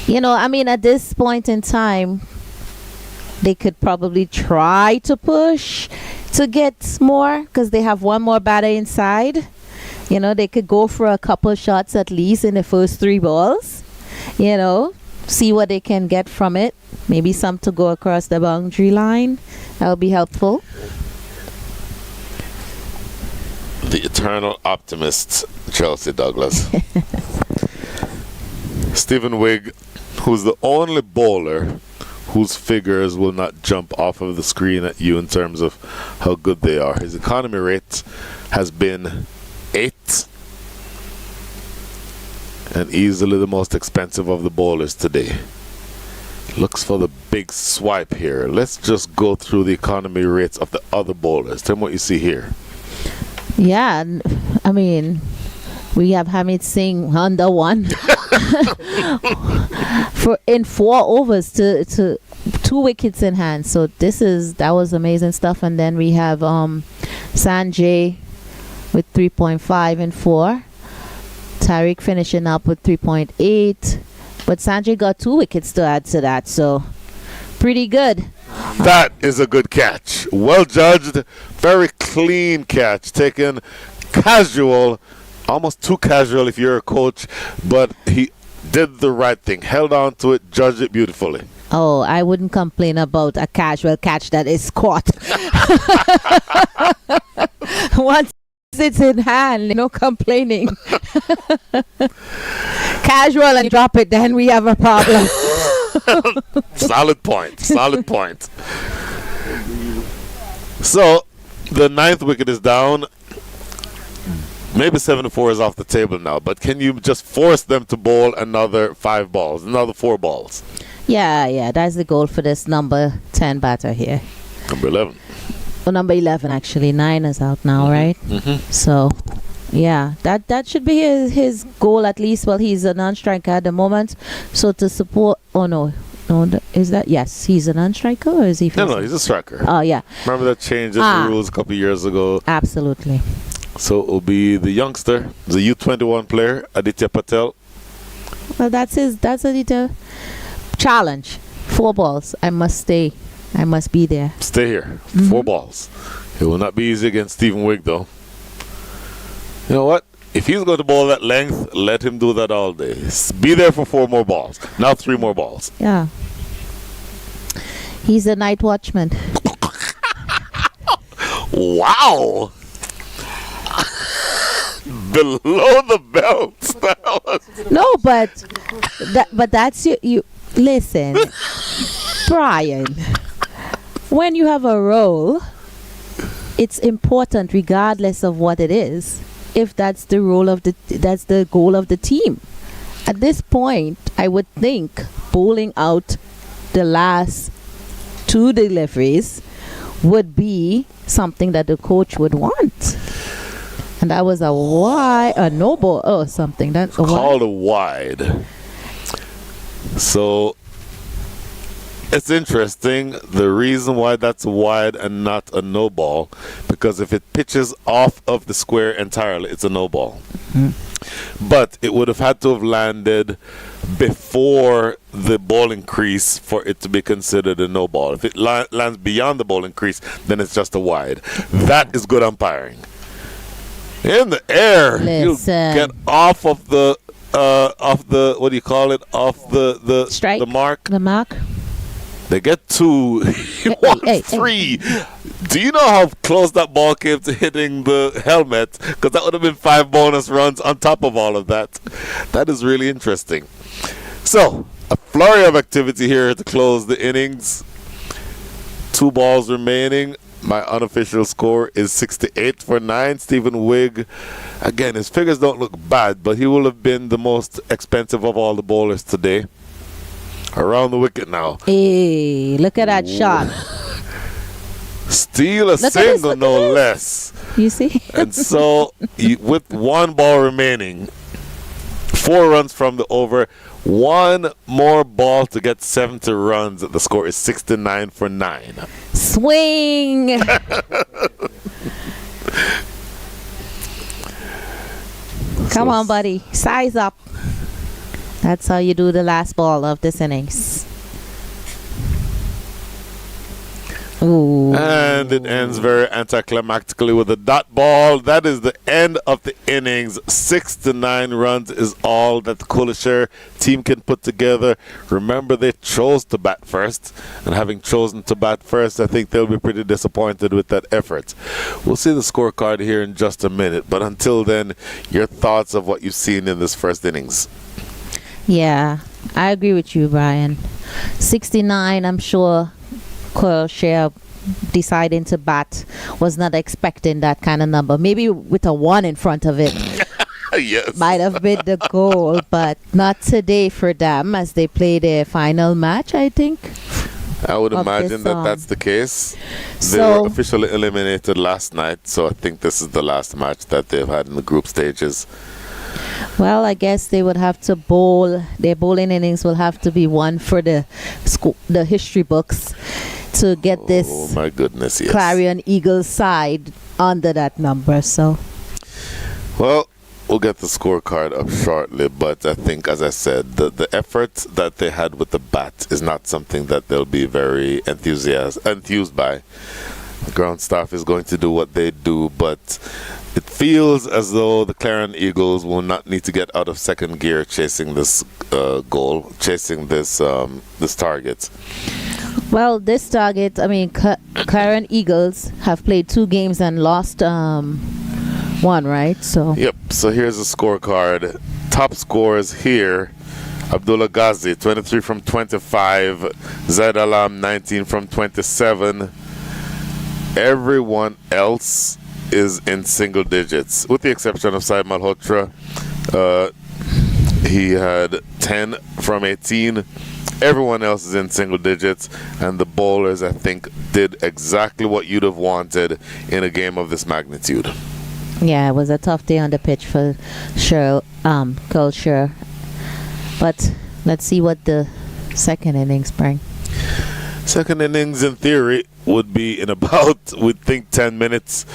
You know, I mean, at this point in time, they could probably try to push to get more because they have 1 more batter inside. You know, they could go for a couple shots at least in the first 3 balls. You know, see what they can get from it. Maybe some to go across the boundary line. That would be helpful. The eternal optimist, Chelsea Douglas. Stephen Wigg, who's the only bowler whose figures will not jump off of the screen at you in terms of how good they are. His economy rate has been 8 and easily the most expensive of the bowlers today. Looks for the big swipe here. Let's just go through the economy rates of the other bowlers. Tell me what you see here. Yeah, I mean, we have Hamid Singh under 1 for in 4 overs to 2 wickets in hand. So that was amazing stuff. And then we have Sanjay with 3.5 and 4. Tariq finishing up with 3.8. But Sanjay got 2 wickets to add to that. So pretty good. That is a good catch. Well judged. Very clean catch. Taken casual. Almost too casual if you're a coach. But he did the right thing. Held on to it. Judged it beautifully. Oh, I wouldn't complain about a casual catch that is caught. Once it's in hand, no complaining. Casual and drop it, then we have a problem. Solid point. Solid point. So, the 9th wicket is down. Maybe 7-4 is off the table now, but can you just force them to bowl another 5 balls, another 4 balls? Yeah, that's the goal for this number 10 batter here. Number 11. Oh, number 11 actually. 9 is out now, right? So, yeah, that should be his goal at least. Well, he's a non-striker at the moment, so to support. Oh no, is that yes? He's a non-striker, or is he? No, he's a striker. Oh yeah. Remember that change in the rules a couple of years ago? Absolutely. So it will be the youngster, the U21 player, Aditya Patel. Well, that's a little challenge. 4 balls. I must stay. I must be there. Stay here. 4 balls. It will not be easy against Stephen Wigg, though. You know what? If he's going to bowl that length, let him do that all day. Be there for 4 more balls. Now 3 more balls. Yeah. He's a night watchman. Wow. Below the belt. No, but that's you. Listen, Brian. When you have a role, it's important, regardless of what it is. If that's the role of that's the goal of the team. At this point, I would think bowling out the last 2 deliveries would be something that the coach would want. And that was a no ball or something. That's called a wide. So it's interesting. The reason why that's a wide and not a no ball, because if it pitches off of the square entirely, it's a no ball. But it would have had to have landed before the bowling crease for it to be considered a no ball. If it lands beyond the bowling crease, then it's just a wide. That is good umpiring. In the air, you get off of the what do you call it? Off the strike, the mark. The mark. They get 2. You want 3. Do you know how close that ball came to hitting the helmet? Because that would have been 5 bonus runs on top of all of that. That is really interesting. So, a flurry of activity here to close the innings. 2 balls remaining. My unofficial score is 68 for 9. Stephen Wigg, again, his figures don't look bad, but he will have been the most expensive of all the bowlers today. Around the wicket now. Hey, look at that shot. Steal a single, no less. You see? And so, with 1 ball remaining, 4 runs from the over, 1 more ball to get 70 runs. The score is 69 for 9. Swing! Come on, buddy. Size up. That's how you do the last ball of this innings. Ooh. And it ends very anticlimactically with a dot ball. That is the end of the innings. 6 to 9 runs is all that the Khulle Sher team can put together. Remember, they chose to bat first, and having chosen to bat first, I think they'll be pretty disappointed with that effort. We'll see the scorecard here in just a minute, but until then, your thoughts of what you've seen in this first innings. Yeah, I agree with you, Brian. 69, I'm sure Khulle Sher deciding to bat was not expecting that kind of number. Maybe with a 1 in front of it. Yes. Might have been the goal, but not today for them as they play their final match, I think. I would imagine that that's the case. They So- were officially eliminated last night, so I think this is the last match that they've had in the group stages. Well, I guess they would have to bowl. Their bowling innings will have to be one for the history books to get this Oh my goodness, yes. Clarion Eagles side under that number. So, Well, we'll get the scorecard up shortly, but I think, as I said, the effort that they had with the bat is not something that they'll be very enthused by. The ground staff is going to do what they do, but it feels as though the Clarion Eagles will not need to get out of second gear chasing this goal, chasing this this target. Well, this target, I mean, Clarion Eagles have played 2 games and lost 1, right? So. Yep. So here's the scorecard. Top scores here. Abdullah Ghazi, 23 from 25. Zaid Alam, 19 from 27. Everyone else is in single digits, with the exception of Saeed Malhotra. He had 10 from 18. Everyone else is in single digits, and the bowlers, I think, did exactly what you'd have wanted in a game of this magnitude. Yeah, it was a tough day on the pitch for Khulle Sher. But let's see what the second innings bring. Second innings, in theory, would be in about, we'd think, 10 minutes.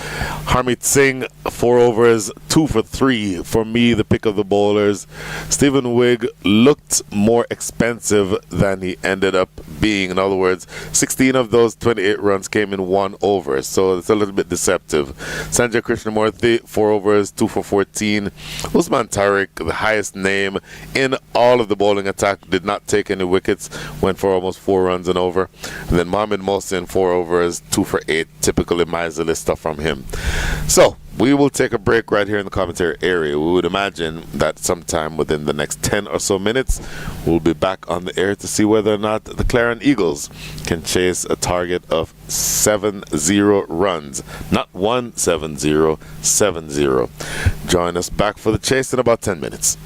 Harmeet Singh, 4 overs, 2 for 3. For me, the pick of the bowlers. Stephen Wigg looked more expensive than he ended up being. In other words, 16 of those 28 runs came in 1 over, so it's a little bit deceptive. Sanjay Krishnamurthy, 4 overs, 2 for 14. Usman Tariq, the highest name in all of the bowling attack, did not take any wickets, went for almost 4 runs and over. And then Mohamed Mohsin, 4 overs, 2 for 8, typical 𝗍𝗲 stuff from him. So we will take a break right here in the commentary area. We would imagine that sometime within the next 10 or so minutes, we'll be back on the air to see whether or not the Clarion Eagles can chase a target of 70 runs. Not 170, 70. Join us back for the chase in about 10 minutes.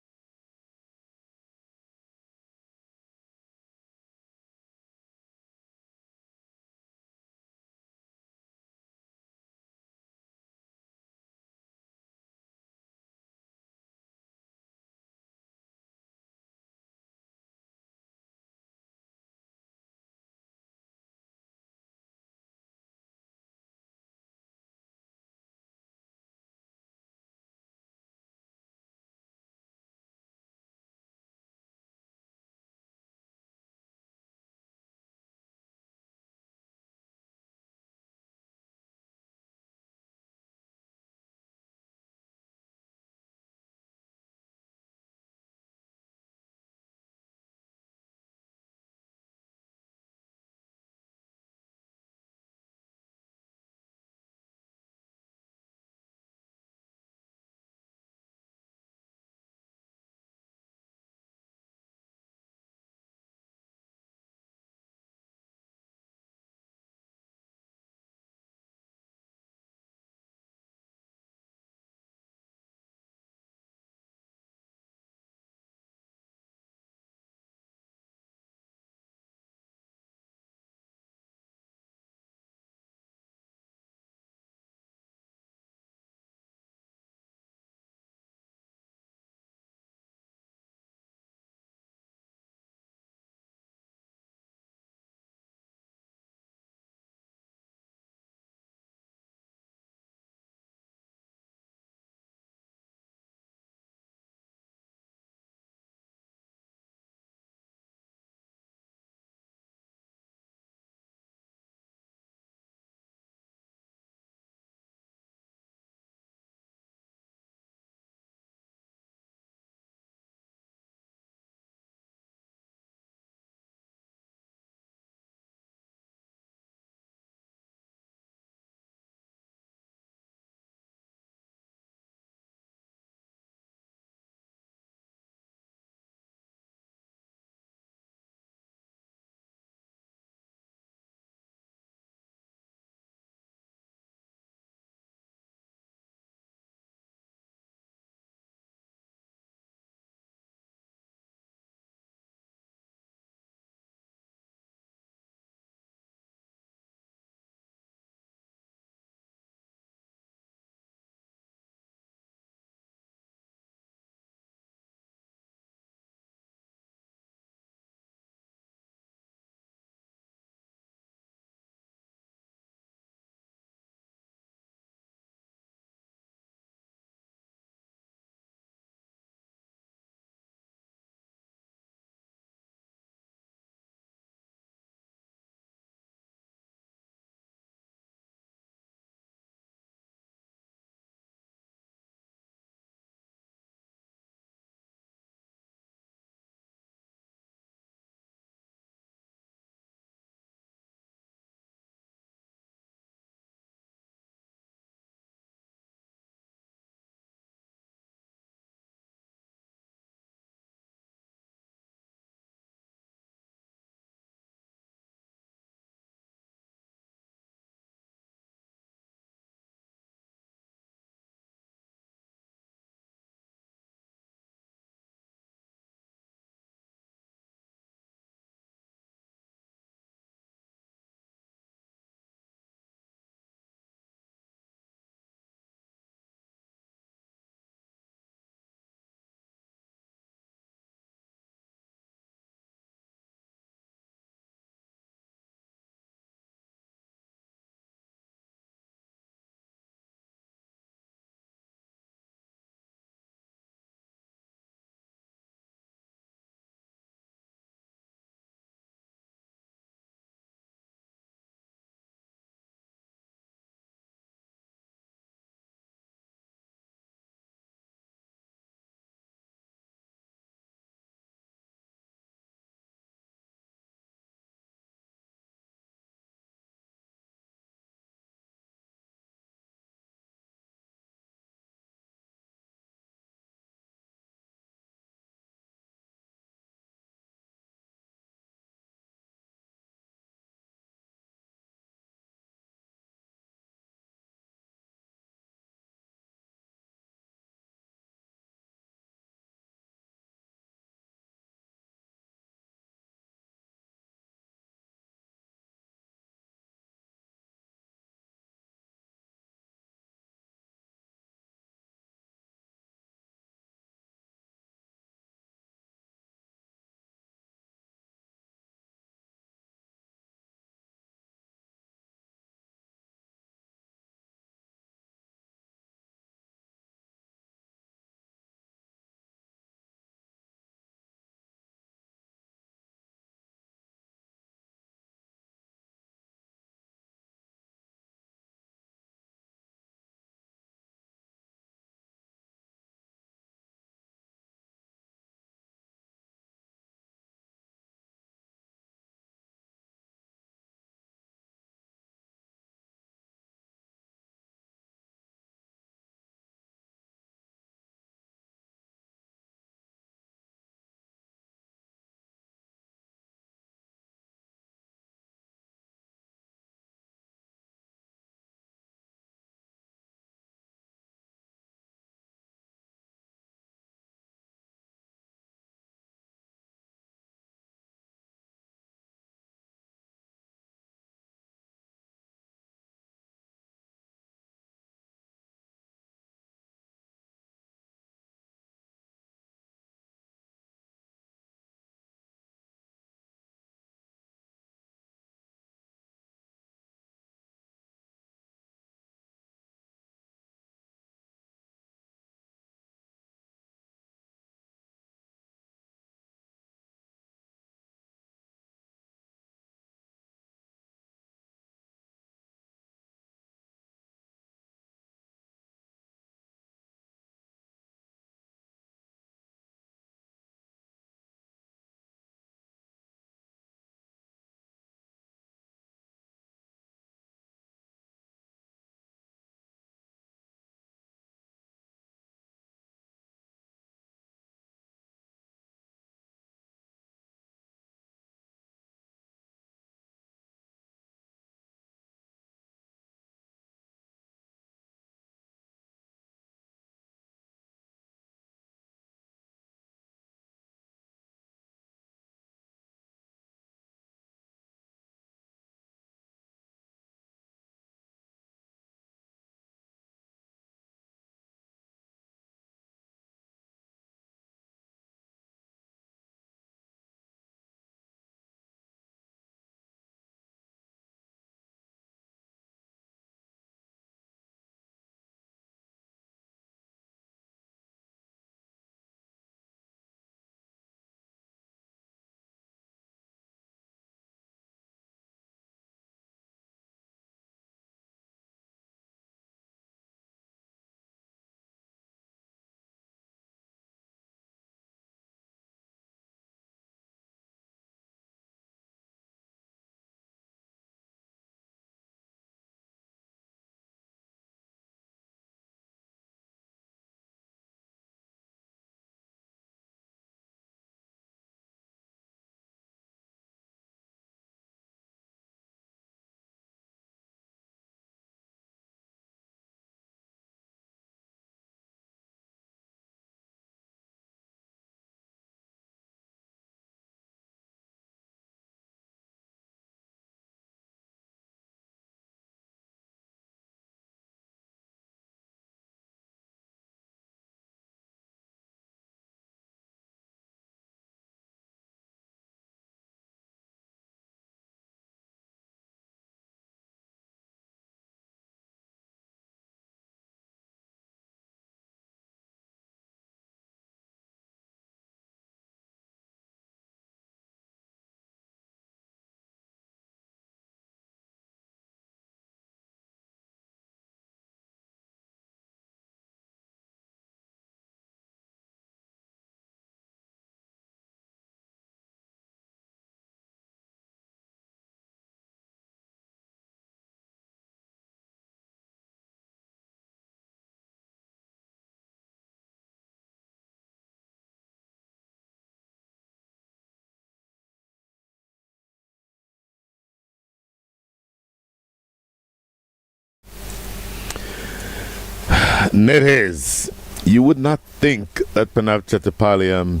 Nate Hayes, you would not think that Pranav Chettipalayam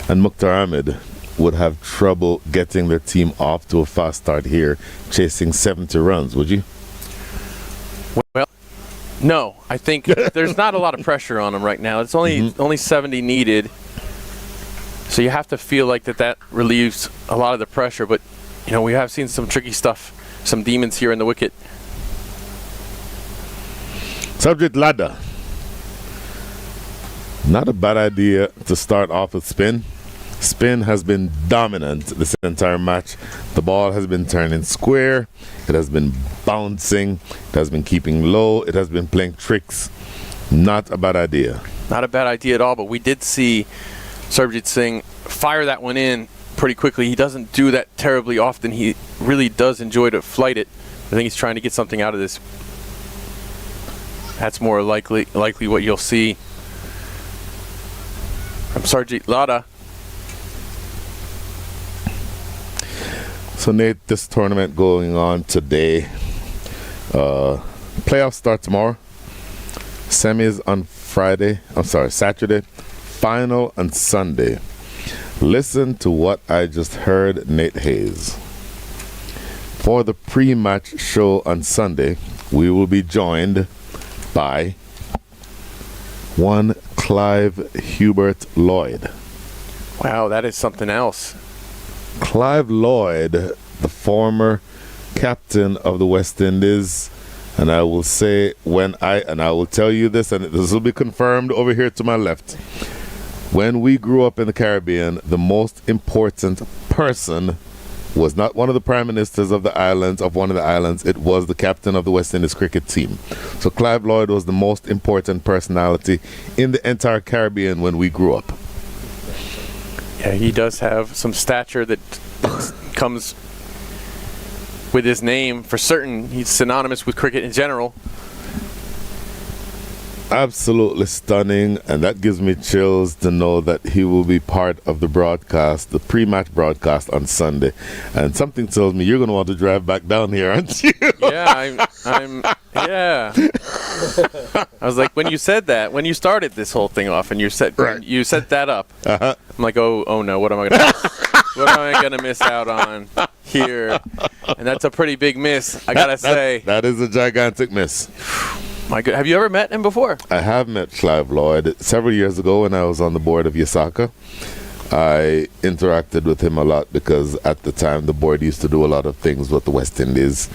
and Mukhtar Ahmed would have trouble getting their team off to a fast start here, chasing 70 runs, would you? Well, no. I think there's not a lot of pressure on them right now. It's only 70 needed. So you have to feel like that relieves a lot of the pressure. But, you know, we have seen some tricky stuff, some demons here in the wicket. Subject ladder. Not a bad idea to start off with spin. Spin has been dominant this entire match. The ball has been turning square. It has been bouncing. It has been keeping low. It has been playing tricks. Not a bad idea. Not a bad idea at all, but we did see Sarabjit Singh fire that one in pretty quickly. He doesn't do that terribly often. He really does enjoy to flight it. I think he's trying to get something out of this. That's more likely what you'll see from Sarabjit Lada. So Nate, this tournament going on today. Playoffs start tomorrow. Semis on Saturday. Final on Sunday. Listen to what I just heard Nate Hayes. For the pre-match show on Sunday, we will be joined by one Clive Hubert Lloyd. Wow, that is something else. Clive Lloyd, the former captain of the West Indies, and I will say I will tell you this, and this will be confirmed over here to my left. When we grew up in the Caribbean, the most important person was not one of the prime ministers of one of the islands. It was the captain of the West Indies cricket team. So Clive Lloyd was the most important personality in the entire Caribbean when we grew up. Yeah, he does have some stature that comes with his name for certain. He's synonymous with cricket in general. Absolutely stunning, and that gives me chills to know that he will be part of the broadcast, the pre-match broadcast on Sunday. And something tells me you're going to want to drive back down here, aren't you? Yeah, yeah. I was like, when you said that, when you started this whole thing off, and you set that up, I'm like, oh no, what am I gonna miss out on here? And that's a pretty big miss, I gotta say. That is a gigantic miss. My God, have you ever met him before? I have met Clive Lloyd several years ago when I was on the board of YESACA. I interacted with him a lot because at the time the board used to do a lot of things with the West Indies.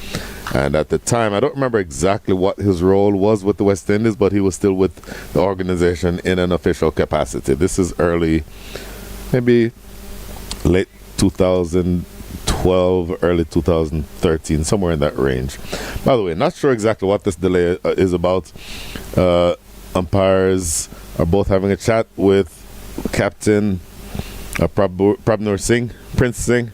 And at the time, I don't remember exactly what his role was with the West Indies, but he was still with the organization in an official capacity. This is early, maybe late 2012, early 2013, somewhere in that range. By the way, not sure exactly what this delay is about. Umpires are both having a chat with Captain Prabnur Singh, Prince Singh.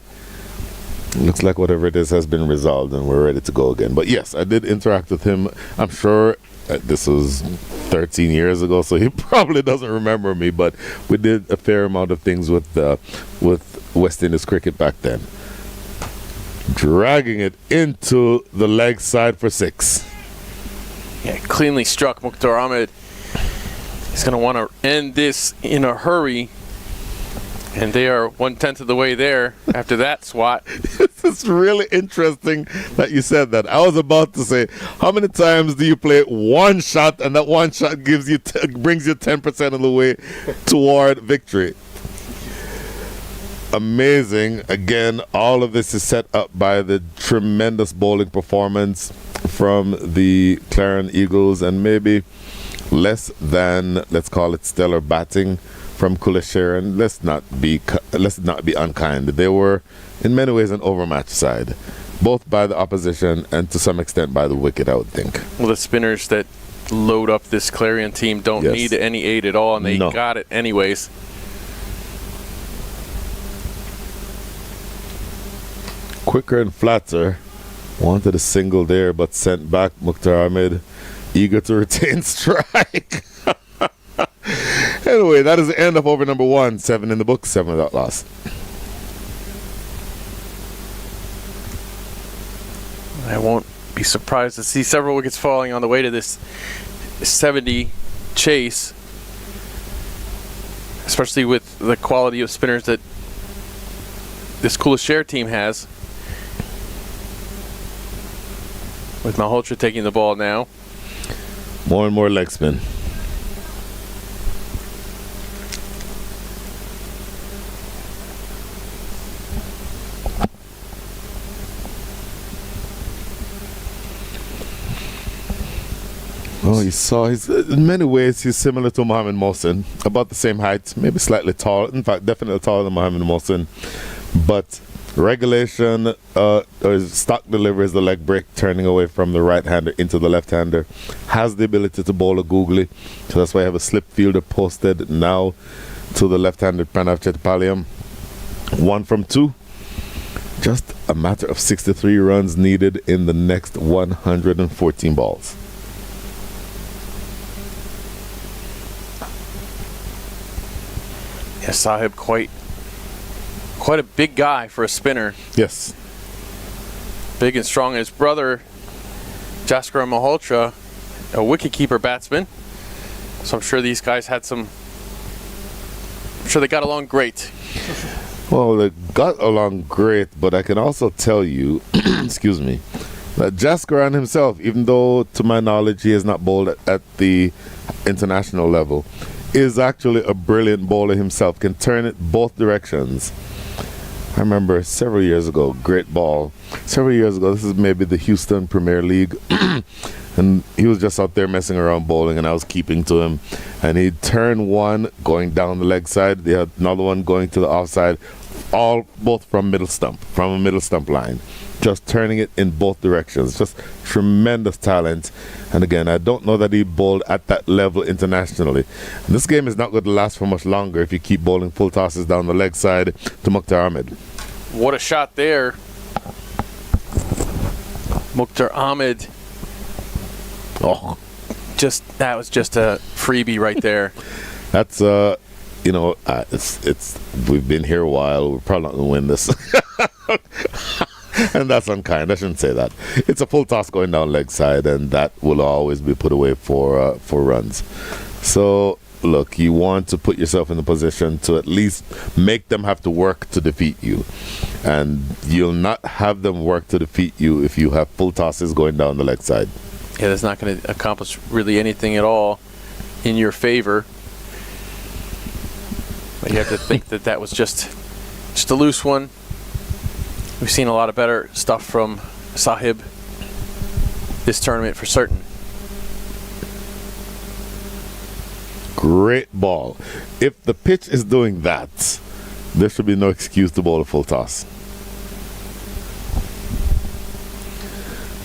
Looks like whatever it is has been resolved and we're ready to go again. But yes, I did interact with him. I'm sure this was 13 years ago, so he probably doesn't remember me, but we did a fair amount of things with West Indies cricket back then. Dragging it into the leg side for 6. Yeah, cleanly struck. Mukhtar Ahmed is going to want to end this in a hurry. And they are 1/10 of the way there after that swat. It's really interesting that you said that. I was about to say, how many times do you play one shot and that one shot brings you 10% of the way toward victory? Amazing. Again, all of this is set up by the tremendous bowling performance from the Clarion Eagles and maybe less than, let's call it, stellar batting from Khulle Sher, and let's not be unkind. They were in many ways an overmatched side, both by the opposition and to some extent by the wicket, I would think. Well, the spinners that load up this Clarion team don't need any aid at all, and they got it anyways. Quicker and flatter. Wanted a single there, but sent back. Mukhtar Ahmed, eager to retain strike. Anyway, that is the end of over number 1. 7 in the book, 7 without loss. I won't be surprised to see several wickets falling on the way to this 70 chase, especially with the quality of spinners that this Khulle Sher team has. With Malhotra taking the ball now. More and more leg spin. Oh, you saw in many ways he's similar to Mohamed Mohsin, about the same height, maybe slightly tall. In fact, definitely taller than Mohamed Mohsin. But regulation or stock delivery is the leg break, turning away from the right-hander into the left-hander. Has the ability to bowl a googly, so that's why I have a slip fielder posted now to the left-handed Pranav Chettipalayam. 1 from 2. Just a matter of 63 runs needed in the next 114 balls. Yeah, Sahib quite a big guy for a spinner. Yes. Big and strong. His brother, Jaskaran Malhotra, a wicket-keeper batsman. So I'm sure these guys had I'm sure they got along great. Well, they got along great, but I can also tell you, excuse me, that Jaskaran himself, even though to my knowledge he has not bowled at the international level, is actually a brilliant bowler himself, can turn it both directions. I remember several years ago, great ball. Several years ago, this is maybe the Houston Premier League, and he was just out there messing around bowling, and I was keeping to him. And he'd turn one going down the leg side, they had another one going to the offside, both from a middle stump line. Just turning it in both directions. Just tremendous talent. And again, I don't know that he bowled at that level internationally. And this game is not going to last for much longer if you keep bowling full tosses down the leg side to Mukhtar Ahmed. What a shot there. Mukhtar Ahmed. Oh, that was just a freebie right there. That's we've been here a while. We're probably not going to win this. And that's unkind. I shouldn't say that. It's a full toss going down leg side, and that will always be put away for runs. So, look, you want to put yourself in a position to at least make them have to work to defeat you. And you'll not have them work to defeat you if you have full tosses going down the leg side. Yeah, that's not going to accomplish really anything at all in your favor. But you have to think that was just a loose one. We've seen a lot of better stuff from Sahib this tournament for certain. Great ball. If the pitch is doing that, there should be no excuse to bowl a full toss.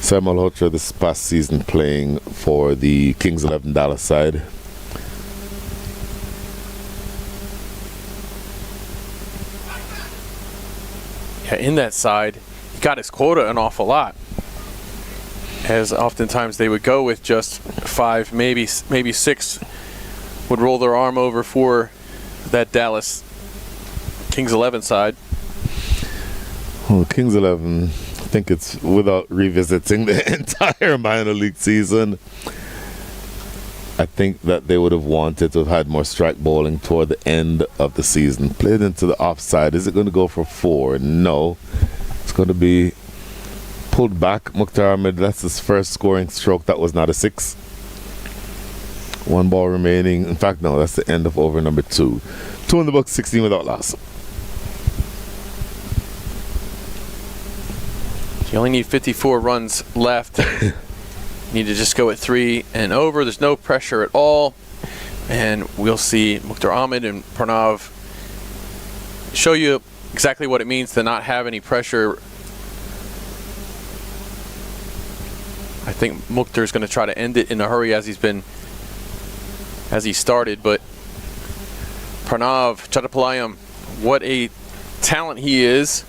Sam Malhotra this past season playing for the Kings 11 Dallas side. Yeah, in that side, he got his quota an awful lot. As oftentimes they would go with just 5, maybe 6, would roll their arm over for that Dallas Kings 11 side. Well, Kings 11, I think it's without revisiting the entire minor league season. I think that they would have wanted to have had more strike bowling toward the end of the season. Played into the offside. Is it going to go for 4? No. It's going to be pulled back. Mukhtar Ahmed, that's his first scoring stroke. That was not a 6. 1 ball remaining. In fact, no, that's the end of over number 2. 2 in the book, 16 without loss. You only need 54 runs left. Need to just go at 3 and over. There's no pressure at all. And we'll see Mukhtar Ahmed and Pranav show you exactly what it means to not have any pressure. I think Mukhtar is going to try to end it in a hurry as he started, but Pranav Chettipalayam, what a talent he is.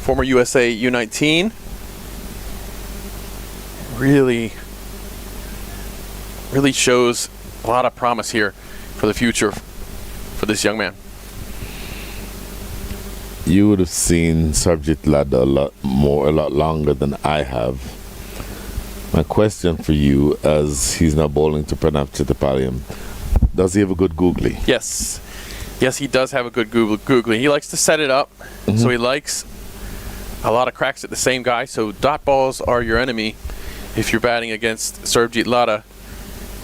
Former USA U19. Really shows a lot of promise here for the future for this young man. You would have seen Sarvjit Ladda a lot longer than I have. My question for you, as he's now bowling to 𝗵𝗃𝗃 𝗃𝗃𝗃, does he have a good googly? Yes. Yes, he does have a good googly. He likes to set it up, so he likes a lot of cracks at the same guy. So dot balls are your enemy if you're batting against Sarbjit Lada.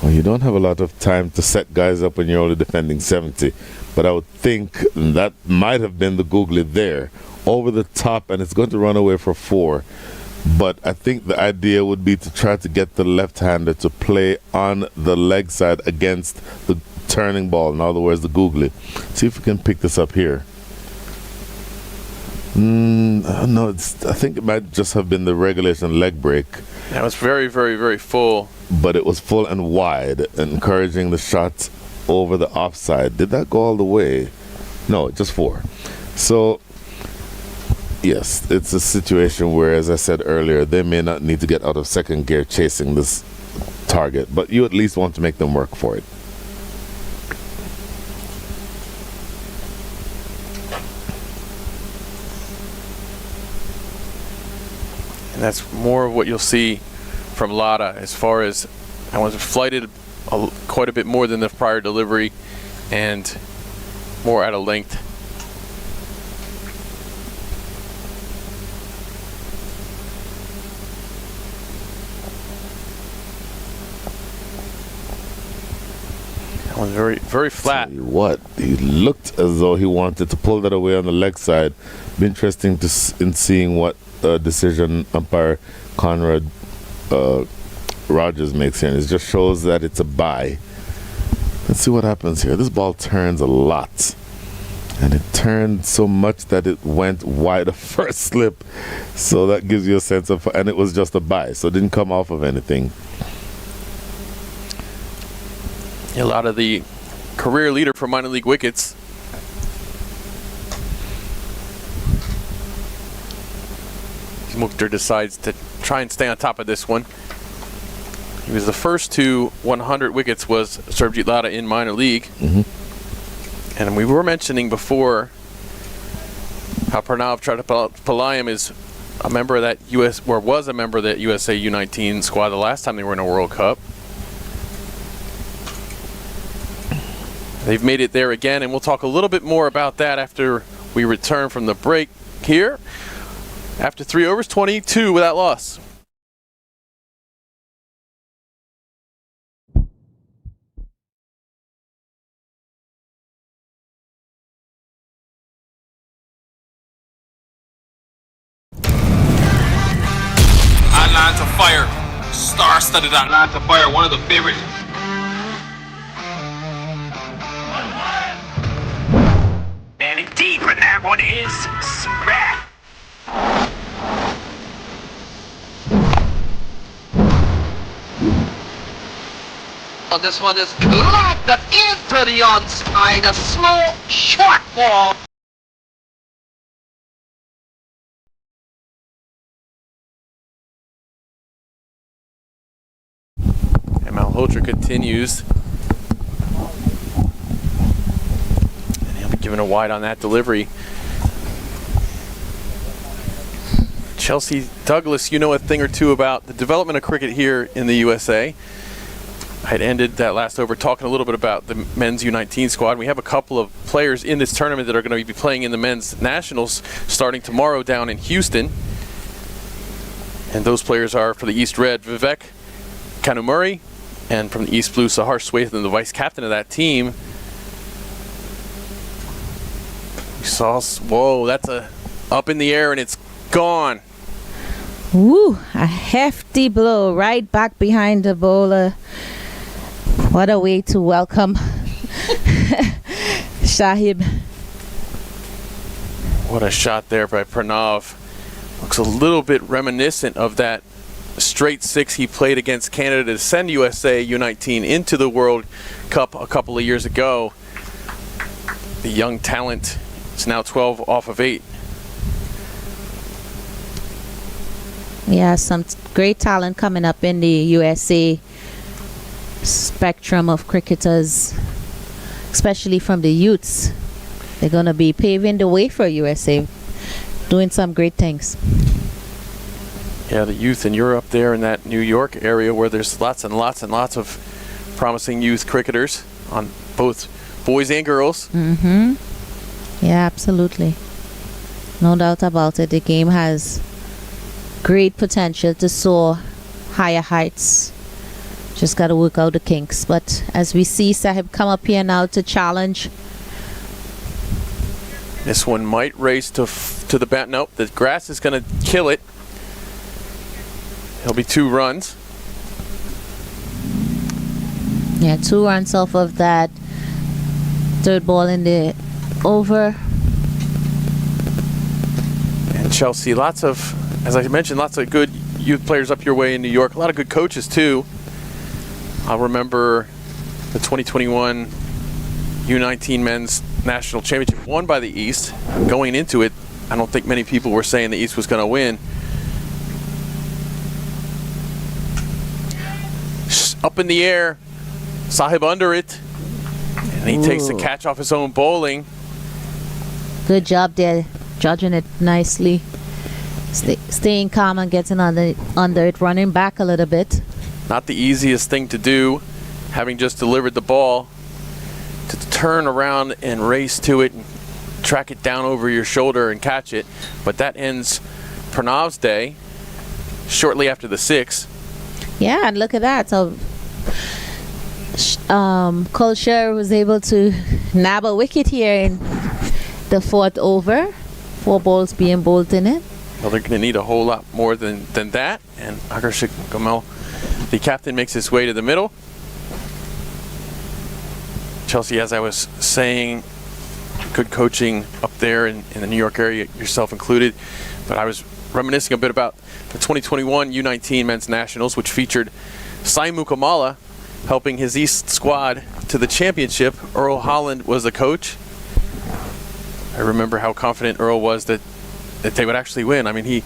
Well, you don't have a lot of time to set guys up when you're only defending 70, but I would think that might have been the googly there, over the top, and it's going to run away for 4. But I think the idea would be to try to get the left-hander to play on the leg side against the turning ball, in other words, the googly. See if we can pick this up here. No, I think it might just have been the regulation leg break. That was very, very, very full. But it was full and wide, encouraging the shot over the offside. Did that go all the way? No, just 4. So, yes, it's a situation where, as I said earlier, they may not need to get out of second gear chasing this target, but you at least want to make them work for it. And that's more of what you'll see from Lada, as far as I was flighted quite a bit more than the prior delivery and more out of length. That one's very, very flat. Tell you what, he looked as though he wanted to pull that away on the leg side. Be interesting in seeing what decision umpire Conrad Rogers makes here. And it just shows that it's a bye. Let's see what happens here. This ball turns a lot, and it turned so much that it went wide of first slip, so that gives you a sense of, and it was just a bye, so it didn't come off of anything. A lot of the career leader for minor league wickets. Mukhtar decides to try and stay on top of this one. He was the first to 100 wickets, was Sarbjit Lada in minor league. And we were mentioning before how 𝗵𝗃𝗃𝗃 is a member of that was a member of that USA U19 squad the last time they were in a World Cup. They've made it there again, and we'll talk a little bit more about that after we return from the break here. After 3 overs, 22 without loss. Atlanta Fire, star-studded Atlanta Fire, one of the favorites. Standing deep, and that one is smack. Well, this one is that into the onside, a slow short ball. And Malhotra continues. And he'll be given a wide on that delivery. Chelsea Douglas, you know a thing or two about the development of cricket here in the USA. I had ended that last over talking a little bit about the men's U19 squad. We have a couple of players in this tournament that are going to be playing in the men's nationals starting tomorrow down in Houston. And those players are for the East Red, Vivek Kanumuri, and from the East Blue, Sahar Swathan, the vice captain of that team. We saw, whoa, that's a up in the air and it's gone. Woo, a hefty blow right back behind the bowler. What a way to welcome Shahib. What a shot there by Pranav. Looks a little bit reminiscent of that straight 6 he played against Canada to send USA U19 into the World Cup a couple of years ago. The young talent is now 12 off of 8. Yeah, some great talent coming up in the USA spectrum of cricketers, especially from the youths. They're going to be paving the way for USA, doing some great things. Yeah, the youth, and you're up there in that New York area where there's lots and lots and lots of promising youth cricketers on both boys and girls. Mm-hmm. Yeah, absolutely. No doubt about it. The game has great potential to soar higher heights. Just got to work out the kinks. But as we see Sahib come up here now to challenge. This one might race to the bat. Nope, the grass is going to kill it. It'll be 2 runs. Yeah, 2 runs off of that 3rd ball in the over. And Chelsea, lots of, as I mentioned, lots of good youth players up your way in New York. A lot of good coaches too. I'll remember the 2021 U19 Men's National Championship won by the East. Going into it, I don't think many people were saying the East was going to win. Up in the air, Sahib under it, and he takes the catch off his own bowling. Good job there, judging it nicely. Staying calm and getting under it, running back a little bit. Not the easiest thing to do, having just delivered the ball, to turn around and race to it and track it down over your shoulder and catch it. But that ends Pranav's day shortly after the 6. Yeah, and look at that. So Khulle Sher was able to nab a wicket here in the 4th over. 4 balls being bowled in it. Well, they're going to need a whole lot more than that. And 𝗃𝗺𝗃𝗃𝗃, the captain, makes his way to the middle. Chelsea, as I was saying, good coaching up there in the New York area, yourself included. But I was reminiscing a bit about the 2021 U19 Men's Nationals, which featured Sai Mukamala helping his East squad to the championship. Earl Holland was the coach. I remember how confident Earl was that they would actually win. I mean, he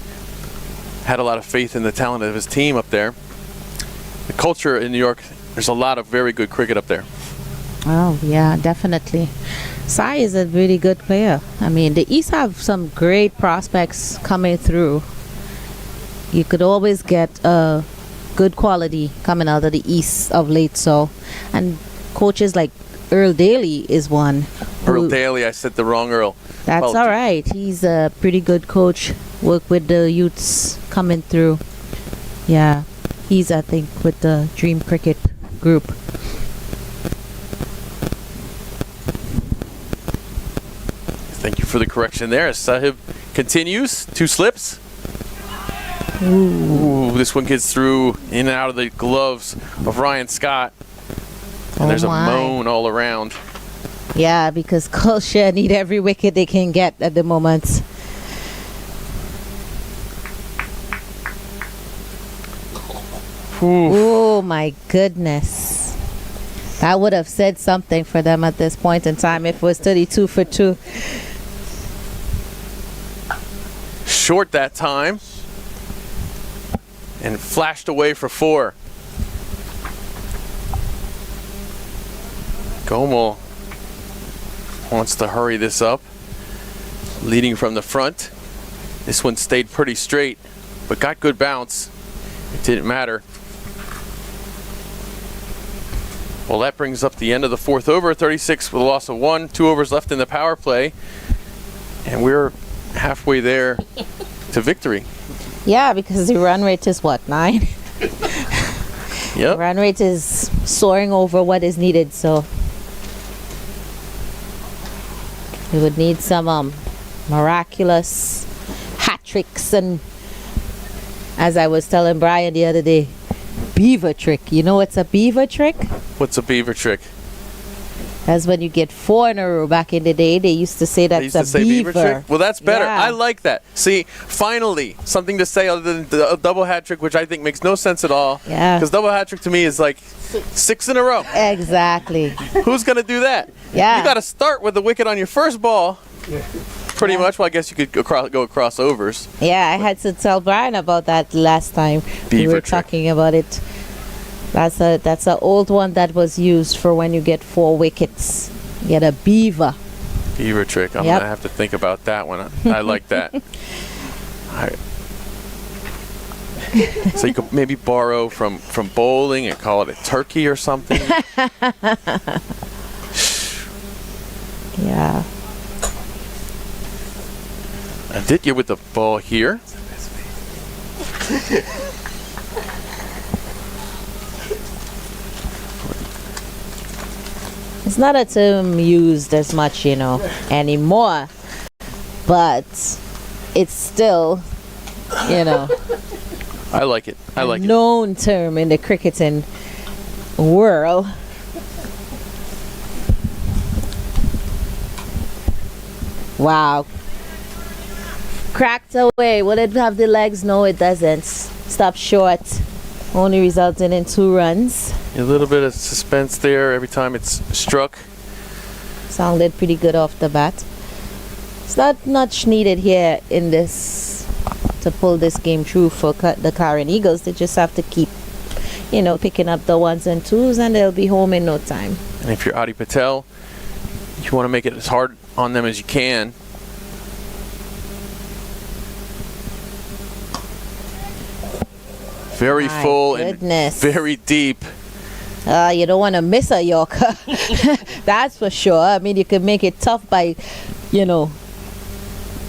had a lot of faith in the talent of his team up there. The culture in New York, there's a lot of very good cricket up there. Oh, yeah, definitely. Sai is a really good player. I mean, the East have some great prospects coming through. You could always get good quality coming out of the East of late. So, and coaches like Earl Daly is one. Earl Daly, I said the wrong Earl. That's all right. He's a pretty good coach. Work with the youths coming through. Yeah, he's, I think, with the Dream Cricket group. Thank you for the correction there. Sahib continues. 2 slips. Ooh. This one gets through in and out of the gloves of Ryan Scott. And there's a moan all around. Yeah, because Khulle Sher need every wicket they can get at the moment. Oh my goodness. That would have said something for them at this point in time if it was 32 for 2. Short that time. And flashed away for 4. 𝗂𝗎𝗄 wants to hurry this up. Leading from the front. This one stayed pretty straight, but got good bounce. It didn't matter. Well, that brings up the end of the 4th over. 36 with a loss of 1. 2 overs left in the power play. And we're halfway there to victory. Yeah, because the run rate is what, 9? Yep. Run rate is soaring over what is needed, so we would need some miraculous hat tricks, and as I was telling Brian the other day, beaver trick. You know what's a beaver trick? What's a beaver trick? That's when you get 4 in a row. Back in the day, they used to say that's a beaver trick. Well, that's better. Yeah. I like that. See, finally, something to say other than the double hat trick, which I think makes no sense at all. Yeah. Because double hat trick to me is like 6 in a row. Exactly. Who's going to do that? Yeah. You got to start with the wicket on your first ball. Pretty much. Well, I guess you could go across overs. Yeah, I had to tell Brian about that last time. We were talking about it. That's an old one that was used for when you get 4 wickets. You get a beaver. Beaver trick. I'm going to have to think about that one. I like that. So you could maybe borrow from bowling and call it a turkey or something. Yeah. Aditya with the ball here. It's not a term used as much, you know, anymore, but it's still, you know, I like it. I like a it. known term in the cricketing world. Wow. Cracked away. Will it have the legs? No, it doesn't. Stop short. Only resulting in 2 runs. A little bit of suspense there every time it's struck. Sounded pretty good off the bat. It's not much needed here in this to pull this game through for the Clarion Eagles. They just have to keep, you know, picking up the 1s and 2s, and they'll be home in no time. And if you're Adi Patel, you want to make it as hard on them as you can. Very My full goodness. and very deep. You don't want to miss a Yorker. That's for sure. I mean, you can make it tough by, you know,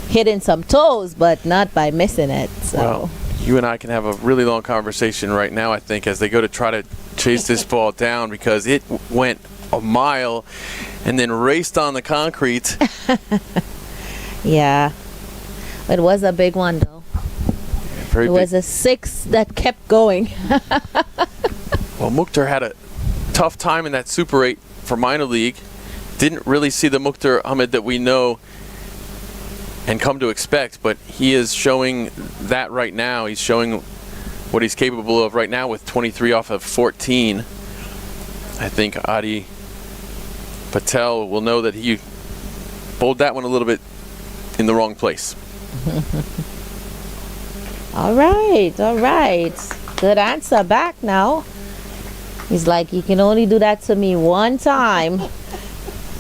hitting some toes, but not by missing it. So. Well, you and I can have a really long conversation right now, I think, as they go to try to chase this ball down, because it went a mile and then raced on the concrete. Yeah. It was a big one, though. Very It big. was a 6 that kept going. Well, Mukhtar had a tough time in that Super 8 for minor league. Didn't really see the 𝗿𝗺𝗻𝗃 that we know and come to expect, but he is showing that right now. He's showing what he's capable of right now with 23 off of 14. I think Adi Patel will know that he bowled that one a little bit in the wrong place. All right, all right. Good answer back now. He's like, you can only do that to me one time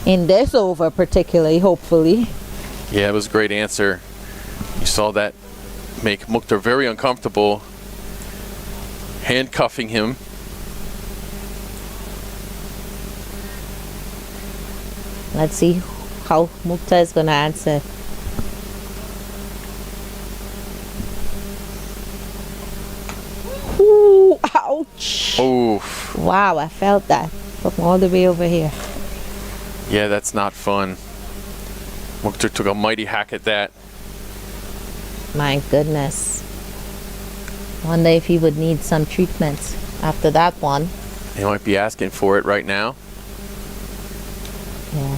in this over, particularly, hopefully. Yeah, it was a great answer. You saw that make Mukhtar very uncomfortable, handcuffing him. Let's see how Mukhtar is going to answer. Ooh, ouch. Oof. Wow, I felt that from all the way over here. Yeah, that's not fun. Mukhtar took a mighty hack at that. My goodness. Wonder if he would need some treatment after that one. He might be asking for it right now. Yeah.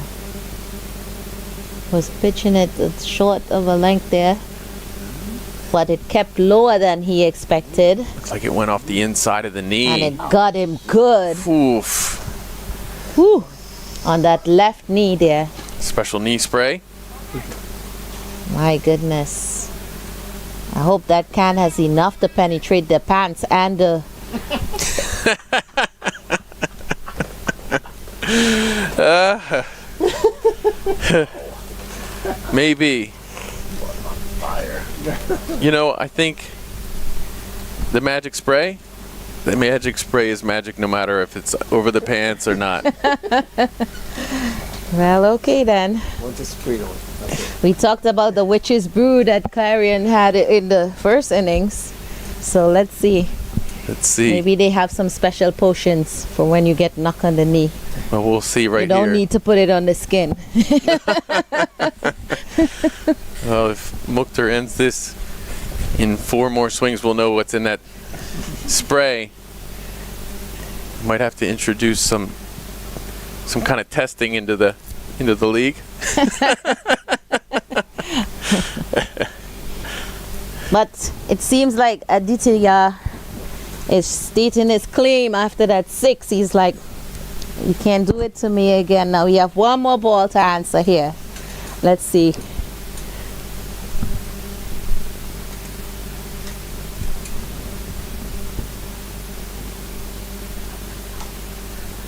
Was pitching it short of a length there, but it kept lower than he expected, Looks like it went off the inside of the knee. and it got him good. Oof. Whew. On that left knee there. Special knee spray. My goodness. I hope that can has enough to penetrate the pants and the... Maybe. You know, I think the magic spray is magic no matter if it's over the pants or not. Well, okay then. We talked about the witch's brew that Clarion had in the first innings. So let's see. Let's see. Maybe they have some special potions for when you get knocked on the knee. Well, we'll see right You don't here. need to put it on the skin. Well, if Mukhtar ends this in 4 more swings, we'll know what's in that spray. Might have to introduce some kind of testing into the league. But it seems like Aditya is stating his claim after that 6. He's like, you can't do it to me again. Now we have one more ball to answer here. Let's see.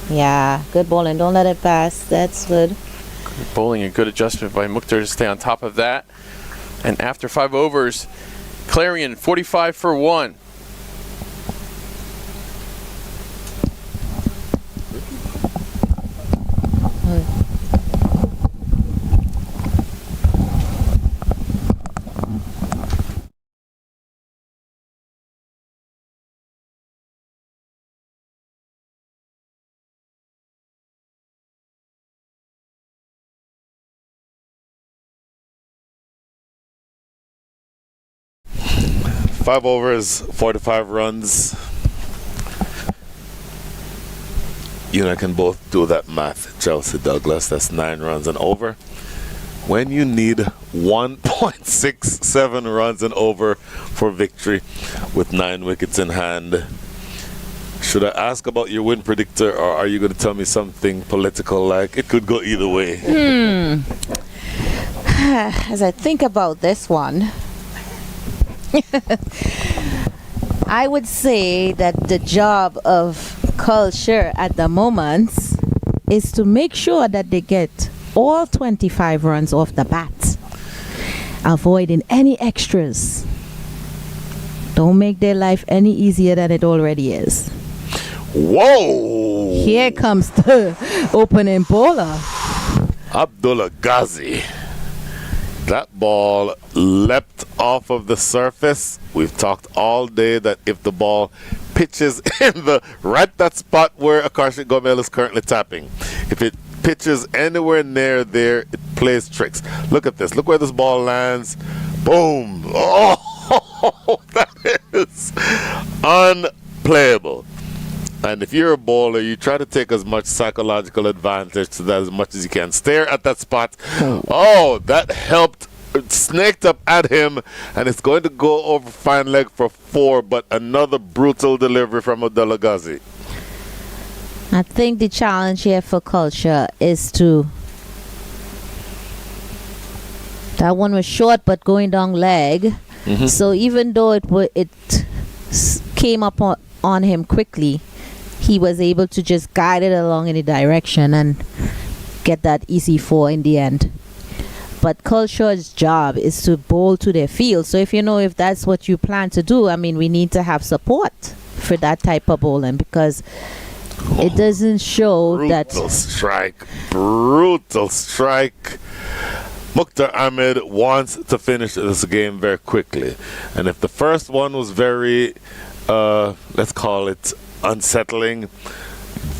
Yeah, good bowling. Don't let it pass. That's good. Good bowling, a good adjustment by Mukhtar to stay on top of that. And after 5 overs, Clarion 45 for 1. 5 overs, 45 runs. You and I can both do that math, Chelsea Douglas. That's 9 runs and over. When you need 1.67 runs and over for victory with 9 wickets in hand, should I ask about your win predictor, or are you going to tell me something political like it could go either way? As I think about this one, I would say that the job of Khulle Sher at the moment is to make sure that they get all 25 runs off the bat, avoiding any extras. Don't make their life any easier than it already is. Whoa! Here comes the opening bowler. Abdullah Ghazi. That ball leapt off of the surface. We've talked all day that if the ball pitches in the that spot where Akashik Gomel is currently tapping, if it pitches anywhere near there, it plays tricks. Look at this. Look where this ball lands. Boom. Oh, that is unplayable. And if you're a bowler, you try to take as much psychological advantage to that as much as you can. Stare at that spot. Oh, that helped. It snaked up at him, and it's going to go over fine leg for 4, but another brutal delivery from Abdullah Ghazi. I think the challenge here for Khulle Sher is to... That one was short, but going down leg. So even though it came up on him quickly, he was able to just guide it along in the direction and get that easy 4 in the end. But Khulle Sher's job is to bowl to their field. So if that's what you plan to do, I mean, we need to have support for that type of bowling, because it doesn't show that... Brutal strike. Mukhtar Ahmed wants to finish this game very quickly. And if the first one was very, let's call it unsettling,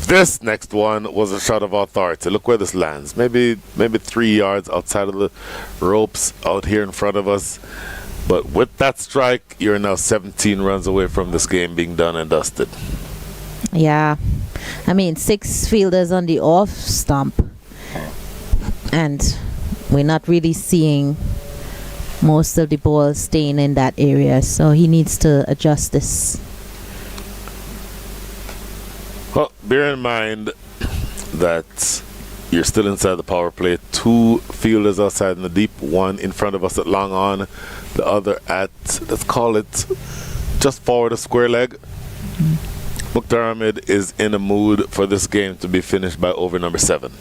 this next one was a shot of authority. Look where this lands. Maybe 3 yards outside of the ropes out here in front of us. But with that strike, you're now 17 runs away from this game being done and dusted. Yeah. I mean, 6 fielders on the off stump. And we're not really seeing most of the balls staying in that area. So he needs to adjust this. Well, bear in mind that you're still inside the power play. 2 fielders outside in the deep, 1 in front of us at long on, the other at, let's call it, just forward of square leg. Mukhtar Ahmed is in a mood for this game to be finished by over number 7.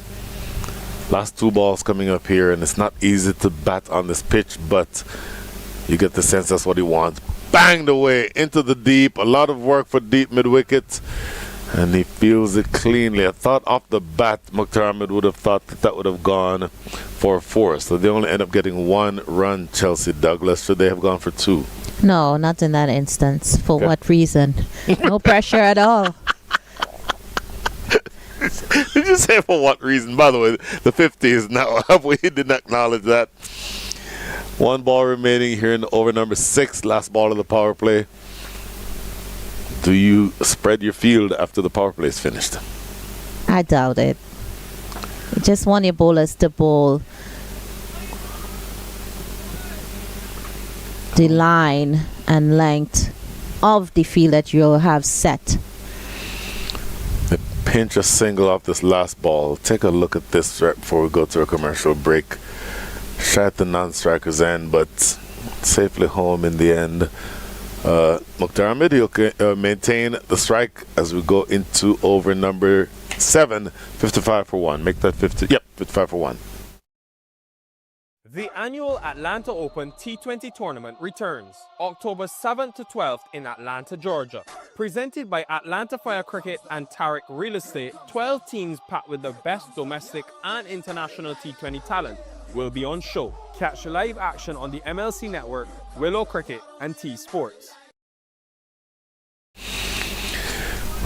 Last 2 balls coming up here, and it's not easy to bat on this pitch, but you get the sense that's what he wants. Banged away into the deep, a lot of work for deep mid-wicket. And he feels it cleanly. I thought off the bat, Mukhtar Ahmed would have thought that would have gone for 4. So they only end up getting 1 run, Chelsea Douglas. Should they have gone for 2? No, not in that instance. For what reason? No pressure at all. Did you say for what reason? By the way, the 50 is now up. We didn't acknowledge that. 1 ball remaining here in over number 6. Last ball of the power play. Do you spread your field after the power play is finished? I doubt it. You just want your bowlers to bowl the line and length of the field that you'll have set. They pinch a single off this last ball. Take a look at this right before we go to a commercial break. Shot at the non-striker's end, but safely home in the end. Mukhtar Ahmed, he'll maintain the strike as we go into over number 7, 55 for 1. Make that 50. Yep, 55 for 1. The annual Atlanta Open T20 tournament returns October 7th to 12th in Atlanta, Georgia. Presented by Atlanta Fire Cricket and Tariq Real Estate, 12 teams packed with the best domestic and international T20 talent will be on show. Catch live action on the MLC Network, Willow Cricket, and T Sports.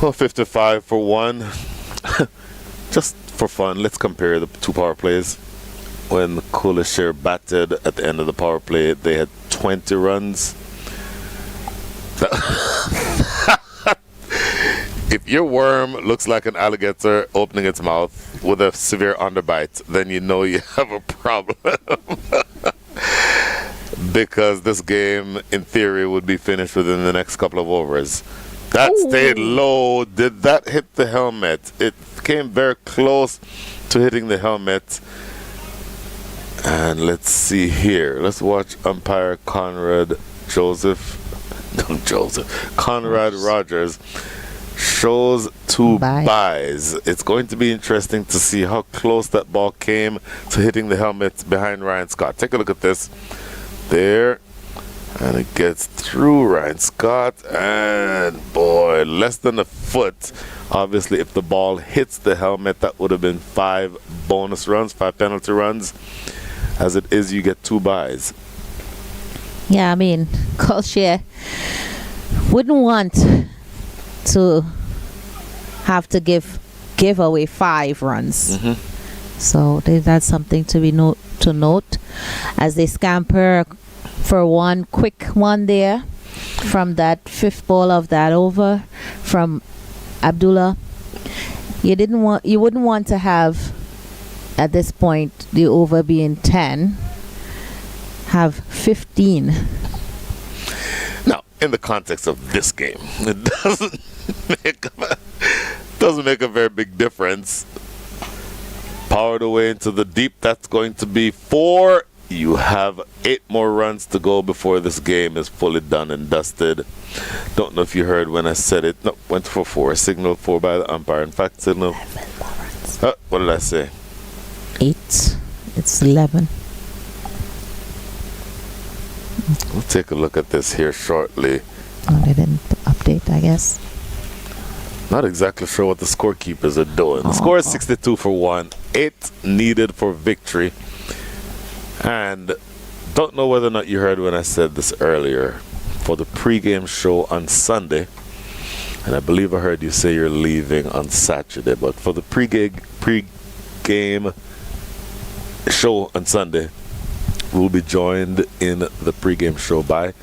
Well, 55 for 1. Just for fun, let's compare the 2 power plays. When Khulle Sher batted at the end of the power play, they had 20 runs. If your worm looks like an alligator opening its mouth with a severe underbite, then you know you have a problem. Because this game, in theory, would be finished within the next couple of overs. That stayed low. Did that hit the helmet? It came very close to hitting the helmet. And let's see here. Let's watch umpire Conrad Rogers shows two buys. It's going to be interesting to see how close that ball came to hitting the helmet behind Ryan Scott. Take a look at this. There. And it gets through Ryan Scott. And boy, less than a foot. Obviously, if the ball hits the helmet, that would have been 5 bonus runs, 5 penalty runs. As it is, you get 2 buys. Yeah, I mean, Khulle Sher wouldn't want to have to give away 5 runs. So that's something to be to note as they scamper for one quick one there from that 5th ball of that over from Abdullah. You wouldn't want to have at this point the over being 10, have 15. Now, in the context of this game, it doesn't make a very big difference. Powered away into the deep, that's going to be 4. You have 8 more runs to go before this game is fully done and dusted. Don't know if you heard when I said it. No, went for 4. Signal 4 by the umpire. In fact, signal. 11 more runs. What did I say? 8. It's 11. We'll take a look at this here shortly. Oh, they didn't update, I guess. Not exactly sure what the scorekeepers are doing. The score is 62 for 1. 8 needed for victory. And don't know whether or not you heard when I said this earlier. For the pregame show on Sunday, and I believe I heard you say you're leaving on Saturday, but for the pregame show on Sunday, we'll be joined in the pregame show by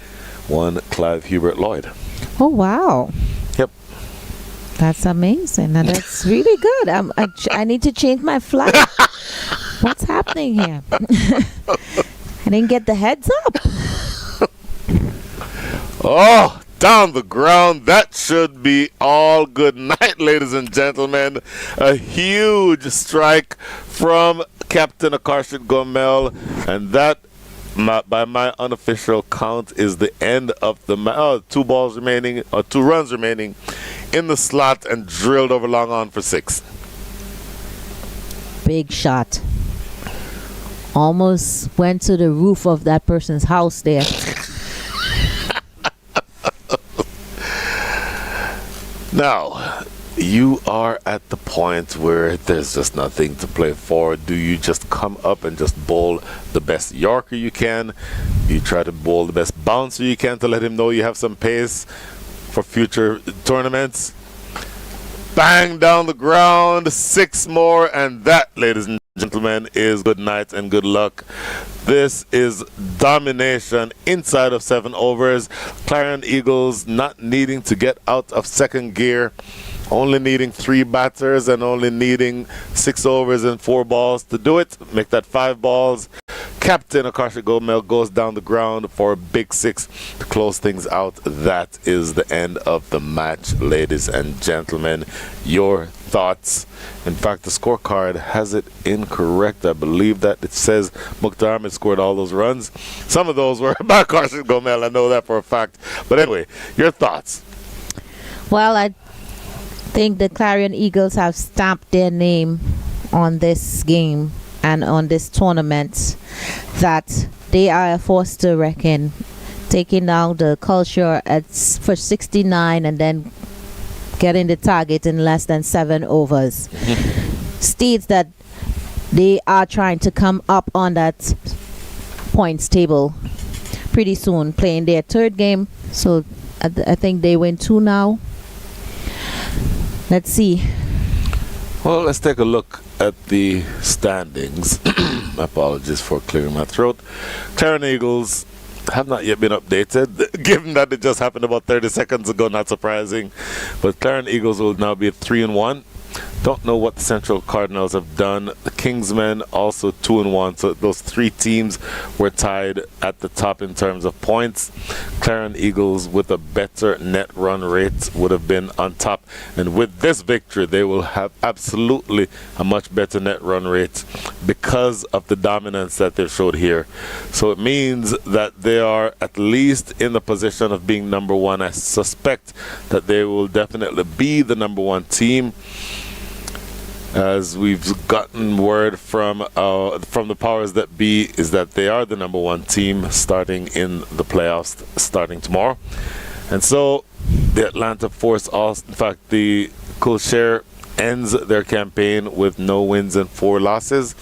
one 𝗂𝗃𝗏𝗏. Oh, wow. Yep. That's amazing. Now, that's really good. I need to change my flight. What's happening here? I didn't get the heads up. Oh, down the ground. That should be all. Good night, ladies and gentlemen. A huge strike from Captain Akarsha Gomel, and that, by my unofficial count, is the end of the 2 runs remaining in the slot, and drilled over long on for 6. Big shot. Almost went to the roof of that person's house there. Now, you are at the point where there's just nothing to play for. Do you just come up and just bowl the best Yorker you can? You try to bowl the best bouncer you can to let him know you have some pace for future tournaments? Bang down the ground, 6 more, and that, ladies and gentlemen, is good night and good luck. This is domination inside of 7 overs. Clarion Eagles not needing to get out of second gear, only needing 3 batters and only needing 6 overs and 4 balls to do it. Make that 5 balls. Captain Akarsha Gomel goes down the ground for a big 6 to close things out. That is the end of the match, ladies and gentlemen. Your thoughts? In fact, the scorecard has it incorrect. I believe that it says Mukhtar Ahmed scored all those runs. Some of those were by Akarsha Gomel. I know that for a fact. But anyway, your thoughts? Well, I think the Clarion Eagles have stamped their name on this game and on this tournament, that they are a force to reckon, taking down the Khulle Sher for 69 and then getting the target in less than 7 overs. States that they are trying to come up on that points table pretty soon, playing their 3rd game. So I think they win 2 now. Let's see. Well, let's take a look at the standings. Apologies for clearing my throat. Clarion Eagles have not yet been updated. Given that it just happened about 30 seconds ago, not surprising. But Clarion Eagles will now be at 3-1. Don't know what the Central Cardinals have done. The Kingsmen also 2-1. So those three teams were tied at the top in terms of points. Clarion Eagles with a better net run rate would have been on top. And with this victory, they will have absolutely a much better net run rate because of the dominance that they've showed here. So it means that they are at least in the position of being number one. I suspect that they will definitely be the number one team, as we've gotten word from the powers that be is that they are the number one team starting in the playoffs starting tomorrow. And so the Atlanta Force, in fact the Khulle Sher ends their campaign with no wins and 4 losses.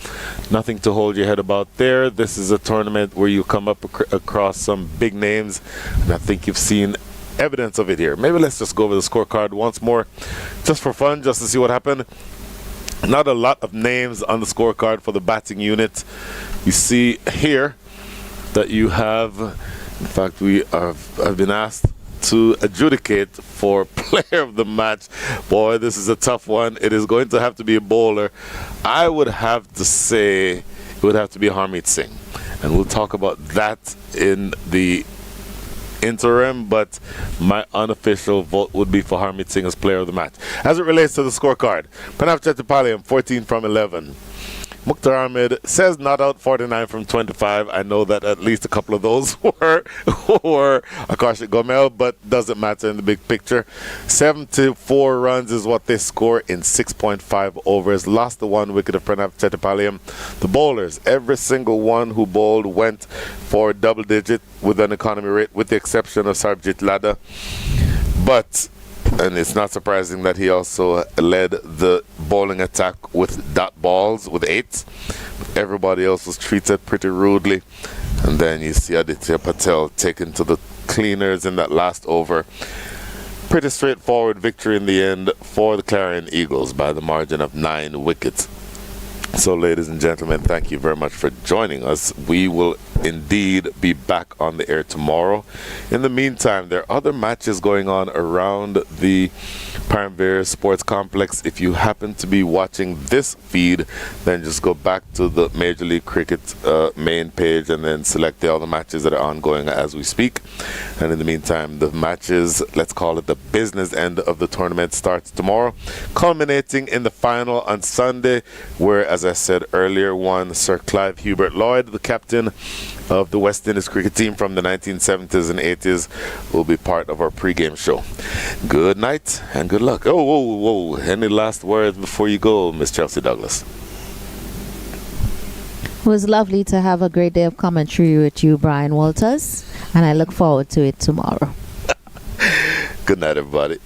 Nothing to hold your head about there. This is a tournament where you come up across some big names, and I think you've seen evidence of it here. Maybe let's just go over the scorecard once more just for fun, just to see what happened. Not a lot of names on the scorecard for the batting unit. You see here that you have, in fact, I've been asked to adjudicate for player of the match. Boy, this is a tough one. It is going to have to be a bowler. I would have to say it would have to be 𝗵𝗺𝗃𝗃. And we'll talk about that in the interim, but my unofficial vote would be for 𝗵𝗺𝗃𝗃 as player of the match. As it relates to the scorecard, Pranav Chettipalayam 14 from 11. Mukhtar Ahmed says not out 49 from 25. I know that at least a couple of those were 𝗃𝐈𝐿𝐵𝗂𝗃, but doesn't matter in the big picture. 74 runs is what they score in 6.5 overs. Lost the 1 wicket of Pranav Chettipalayam. The bowlers, every single one who bowled went for double digit with an economy rate, with the exception of Sarbjit Lada. But and it's not surprising that he also led the bowling attack with dot balls, with 8. Everybody else was treated pretty rudely. And then you see Aditya Patel taken to the cleaners in that last over. Pretty straightforward victory in the end for the Clarion Eagles by the margin of 9 wickets. So, ladies and gentlemen, thank you very much for joining us. We will indeed be back on the air tomorrow. In the meantime, there are other matches going on around the 𝗵𝗺𝗃𝗃 Sports Complex. If you happen to be watching this feed, then just go back to the Major League Cricket main page and then select all the matches that are ongoing as we speak. And in the meantime, the matches, let's call it the business end of the tournament, starts tomorrow, culminating in the final on Sunday, where, as I said earlier, one Sir Clive Hubert Lloyd, the captain of the West Indies cricket team from the 1970s and 80s, will be part of our pregame show. Good night and good luck. Oh, whoa, whoa. Any last words before you go, Miss Chelsea Douglas? It was lovely to have a great day of commentary with you, Brian Walters, and I look forward to it tomorrow. Good night, everybody.